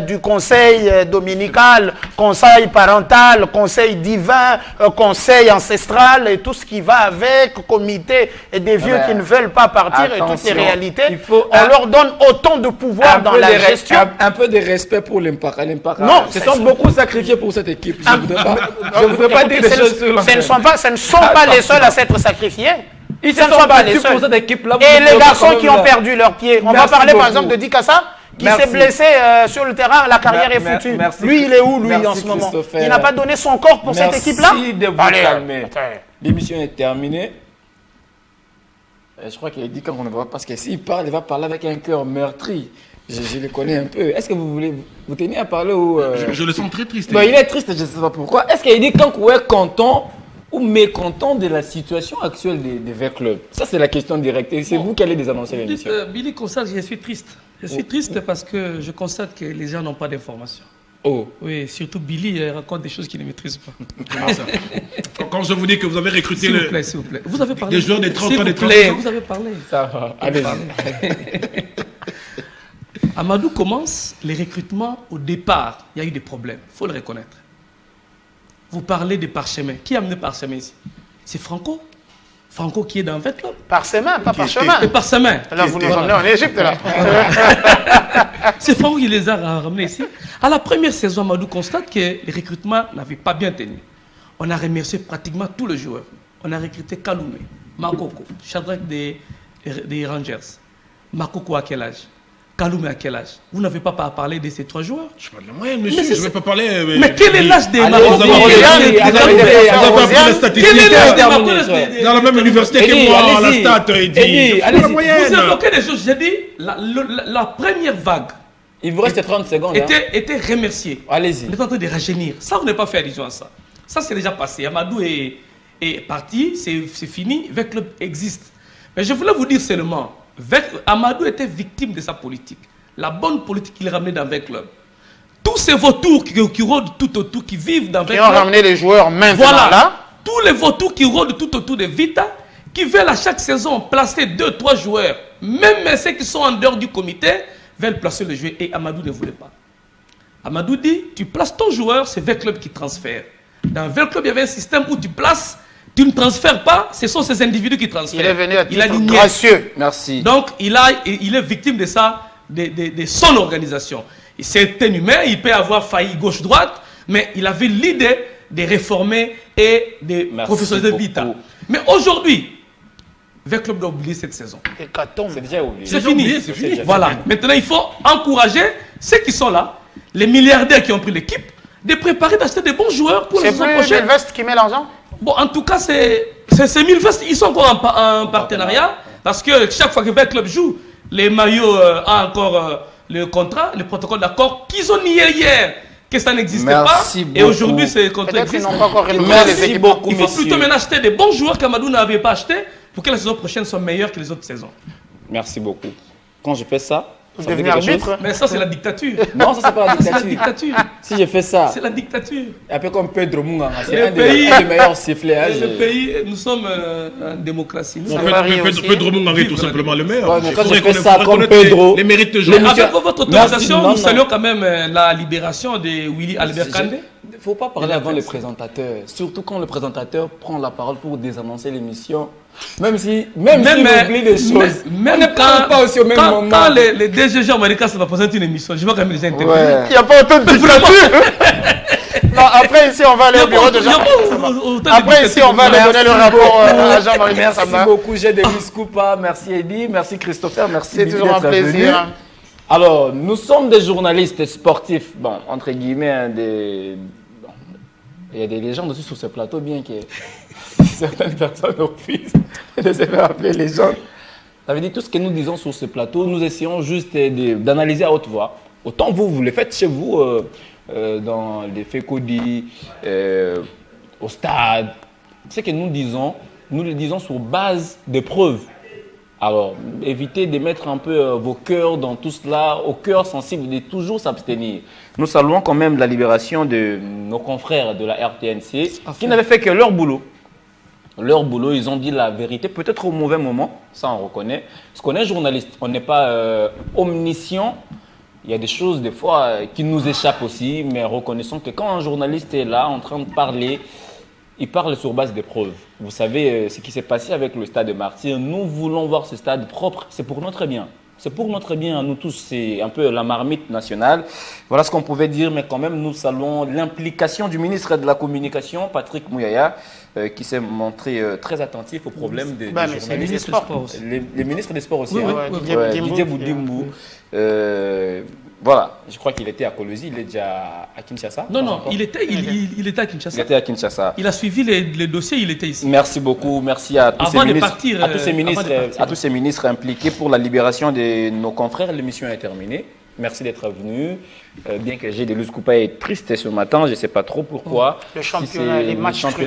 du conseil dominical, conseil parental, conseil divin, conseil ancestral et tout ce qui va avec, comité et des vieux qui ne veulent pas partir et toutes les attention, réalités, il faut on leur donne autant de pouvoir dans la gestion. Un peu de respect pour l'Impact. Non, se sont beaucoup sacrifiés pour cette équipe. Je ne voudrais pas dire des Ce choses sur ne sont pas les seuls à s'être sacrifiés. Ils Ce se ne sont sont pas les battus pour seuls. cette équipe-là. Et les garçons qui ont perdu leurs pieds. On va Merci parler par beaucoup. exemple de Dikassa, qui Merci. s'est blessé sur le terrain. La carrière est foutue. Merci. Lui, il est où, lui, Merci, en ce moment? Christopher. Il n'a pas donné son corps pour cette équipe-là? Merci de vous Allez, calmer. attends. L'émission est terminée. Je crois qu'il a dit quand on ne va pas, parce que s'il parle, il va parler avec un cœur meurtri. Je le connais un peu. Est-ce que vous tenez à parler ou Je le sens très triste. Bon, il est triste, je ne sais pas pourquoi. Est-ce qu'il dit quand vous êtes content ou mécontent de la situation actuelle des verts clubs? Ça, c'est la question directe. Et c'est vous qui allez les annoncer l'émission. Billy constate, je suis triste. Je suis triste parce que je constate que les gens n'ont pas d'informations. Oh. Oui, surtout Billy raconte des choses qu'il ne maîtrise pas. Comment ça? Quand je vous dis que vous avez recruté S'il vous plaît, s'il vous plaît. Vous avez parlé. des joueurs de 30 ans, des S'il vous 30 plaît, ans. vous avez parlé. Ça va. Allez-y. Amadou commence les recrutements au départ. Il y a eu des problèmes, il faut le reconnaître. Vous parlez de Parchemin. Qui a amené Parchemin ici? C'est Franco. Franco qui est dans 20 clubs. Par ses mains, pas par chemin. Et Parchemin. Là, vous nous emmenez en Égypte, là. C'est Franco qui les a ramenés ici. À la première saison, Amadou constate que les recrutements n'avaient pas bien tenu. On a remercié pratiquement tous les joueurs. On a recruté Kaloumé, Makoko, Shadrach des Rangers. Makoko à quel âge? Kaloumé à quel âge? Vous n'avez pas parlé de ces trois joueurs? Je parle de moyenne, monsieur. Je ne vais pas parler. Mais quel est l'âge des Allez, Makoko? Vous avez appris la Quel statistique. est l'âge des Makoko? Dans la même université que Eddie, moi, la allez-y. stat, il dit. Eddie, La allez-y. Vous moyenne. évoquez des choses. J'ai dit, la première vague Il vous reste 30 secondes. Hein. était remerciée. Allez-y. On est en train de rajeunir. Ça, on n'est pas fait allusion à ça. Ça, c'est déjà passé. Amadou est parti, c'est fini. VEC Club existe. Mais je voulais vous dire seulement, Amadou était victime de sa politique. La bonne politique qu'il ramenait dans VEC Club. Tous ces vautours qui rôdent tout autour, qui vivent dans VEC Qui ont Club. ramené les joueurs maintenant Voilà. là. Tous les vautours qui rôdent tout autour de Vita, qui veulent à chaque saison placer 2-3 joueurs, même ceux qui sont en dehors du comité, veulent placer le joueur. Et Amadou ne voulait pas. Amadou dit, tu places ton joueur, c'est VEC Club qui transfère. Dans VEC Club, il y avait un système où tu places, tu ne transfères pas, ce sont ces individus qui transfèrent. Il est venu à Il a titre ligné. gracieux. Merci. Donc, il est victime de ça, de son organisation. C'est un humain, il peut avoir failli gauche-droite, mais il avait l'idée de réformer et de Merci professionnaliser Vita. beaucoup. Mais aujourd'hui, VEC Club doit oublier cette saison. Hécatombe. C'est déjà oublié. C'est fini. oublié, c'est fini. Voilà. Maintenant, il faut encourager ceux qui sont là, les milliardaires qui ont pris l'équipe, de préparer d'acheter des bons joueurs pour la C'est saison plus prochaine. Melvest qui met l'argent? Bon, en tout cas, c'est Milvest, ils sont encore en partenariat, parce que chaque fois que VEC Club joue, les maillots ont encore le contrat, le protocole d'accord, qu'ils ont nié hier que ça n'existait pas. Merci Et beaucoup. aujourd'hui, c'est contrat Peut-être qu'ils existe. n'ont pas encore renouvelé les Merci équipes. beaucoup, Il faut messieurs. plutôt maintenant acheter des bons joueurs qu'Amadou n'avait pas achetés pour que la saison prochaine soit meilleure que les autres saisons. Merci beaucoup. Quand je fais ça, Vous ça veut devenez dire quelque arbitre? chose? Mais ça, c'est la dictature. Non, ça c'est pas la C'est la dictature. dictature. Si je fais ça, C'est la dictature. un peu comme Pedro Munganga, c'est Le un pays- des meilleurs sifflets. hein, Le je- pays, nous sommes en démocratie. Nous En sommes- fait, varie aussi. Pedro Munganga est tout Vivre la simplement le meilleur. Ouais, mais Il quand je faudrait fais qu'on- ça faudrait comme connaître les- Pedro- les mérites de Mais joueurs. avec votre autorisation, non, nous non. saluons quand même la libération de Willy Albert Kandé. Il ne faut pas parler avant le présentateur, surtout quand le présentateur prend la parole pour désannoncer l'émission. Même s'il oublie des choses. Même on ne parle pas aussi au même moment. quand les DGG américains se va présenter une émission, je vois quand même les interviews. Ouais. Il n'y a pas autant de dictature. Non, après ici, on va aller au bureau de Jean. Après ici, on va aller donner le rapport à Jean-Marie Merci Samba. beaucoup, j'ai des Coupa. Merci Eddie, merci Christopher, merci C'est Billy toujours un d'être venu. plaisir. Alors, nous sommes des journalistes sportifs, bon, entre guillemets, hein, Il y a des légendes aussi sur ce plateau, bien que certaines personnes refusent de se faire appeler légendes. Ça veut dire tout ce que nous disons sur ce plateau, nous essayons juste d'analyser à haute voix. Autant vous le faites chez vous, dans les FECODI, au stade. Ce que nous disons, nous le disons sur base de preuves. Alors, évitez de mettre un peu vos cœurs dans tout cela, au cœur sensible, de toujours s'abstenir. Nous saluons quand même la libération de nos confrères de la RTNC qui n'avaient fait que leur boulot. Leur boulot, ils ont dit la vérité, peut-être au mauvais moment, ça on reconnaît. Parce qu'on est journaliste, on n'est pas omniscient. Il y a des choses des fois qui nous échappent aussi, mais reconnaissons que quand un journaliste est là en train de parler, il parle sur base des preuves. Vous savez ce qui s'est passé avec le stade de Martyrs. Nous voulons voir ce stade propre. C'est pour notre bien. C'est pour notre bien à nous tous. C'est un peu la marmite nationale. Voilà ce qu'on pouvait dire, mais quand même, nous saluons l'implication du ministre de la Communication, Patrick Mouyaya, qui s'est montré très attentif aux problèmes des journalistes. Le ministre des Sports aussi. Les ministres des Sports aussi. Oui, hein. Didier Boudimbo. Voilà, je crois qu'il était à Kolosi, il est déjà à Kinshasa. Non, il était à Kinshasa. Il était à Kinshasa. Il a suivi les dossiers, il était ici. Merci beaucoup, merci à tous Avant ces de ministres, partir, à tous ces ministres impliqués pour la libération de nos confrères. L'émission est terminée. Merci d'être venu. Bien que j'ai des Luz Coupa est triste ce matin, je ne sais pas trop pourquoi. Le championnat, les matchs truqués,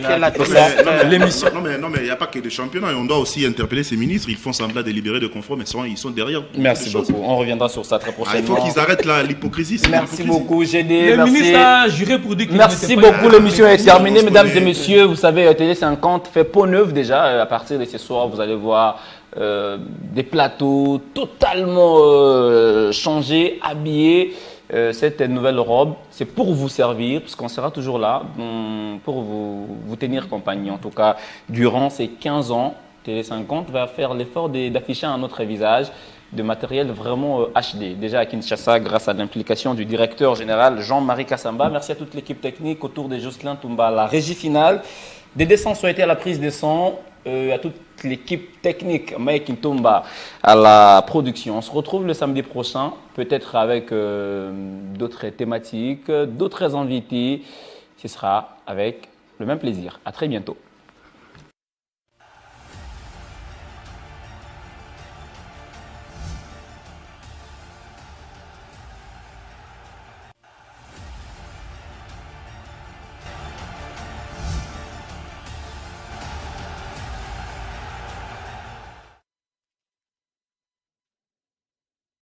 l'émission. Non, mais il n'y a pas que de championnat. On doit aussi interpeller ces ministres. Ils font semblant de libérer de confort, mais ils sont derrière. Merci beaucoup. On reviendra sur ça très prochainement. Il faut qu'ils arrêtent l'hypocrisie. Merci beaucoup, GD. Le ministre a juré pour dire qu'il Merci beaucoup. L'émission est terminée, mesdames et messieurs. Vous savez, Télé 50 fait peau neuve déjà. À partir de ce soir, vous allez voir des plateaux totalement changés, habillés. Cette nouvelle robe, c'est pour vous servir, parce qu'on sera toujours là pour vous tenir compagnie. En tout cas, durant ces 15 ans, Télé 50 va faire l'effort d'afficher un autre visage de matériel vraiment HD. Déjà à Kinshasa, grâce à l'implication du directeur général Jean-Marie Kassamba. Merci à toute l'équipe technique autour de Jocelyn Toumba à la régie finale. Des dessins ont été à la prise des sons. À toute l'équipe technique, Mike Ntomba à la production. On se retrouve le samedi prochain, peut-être avec d'autres thématiques, d'autres invités. Ce sera avec le même plaisir. À très bientôt.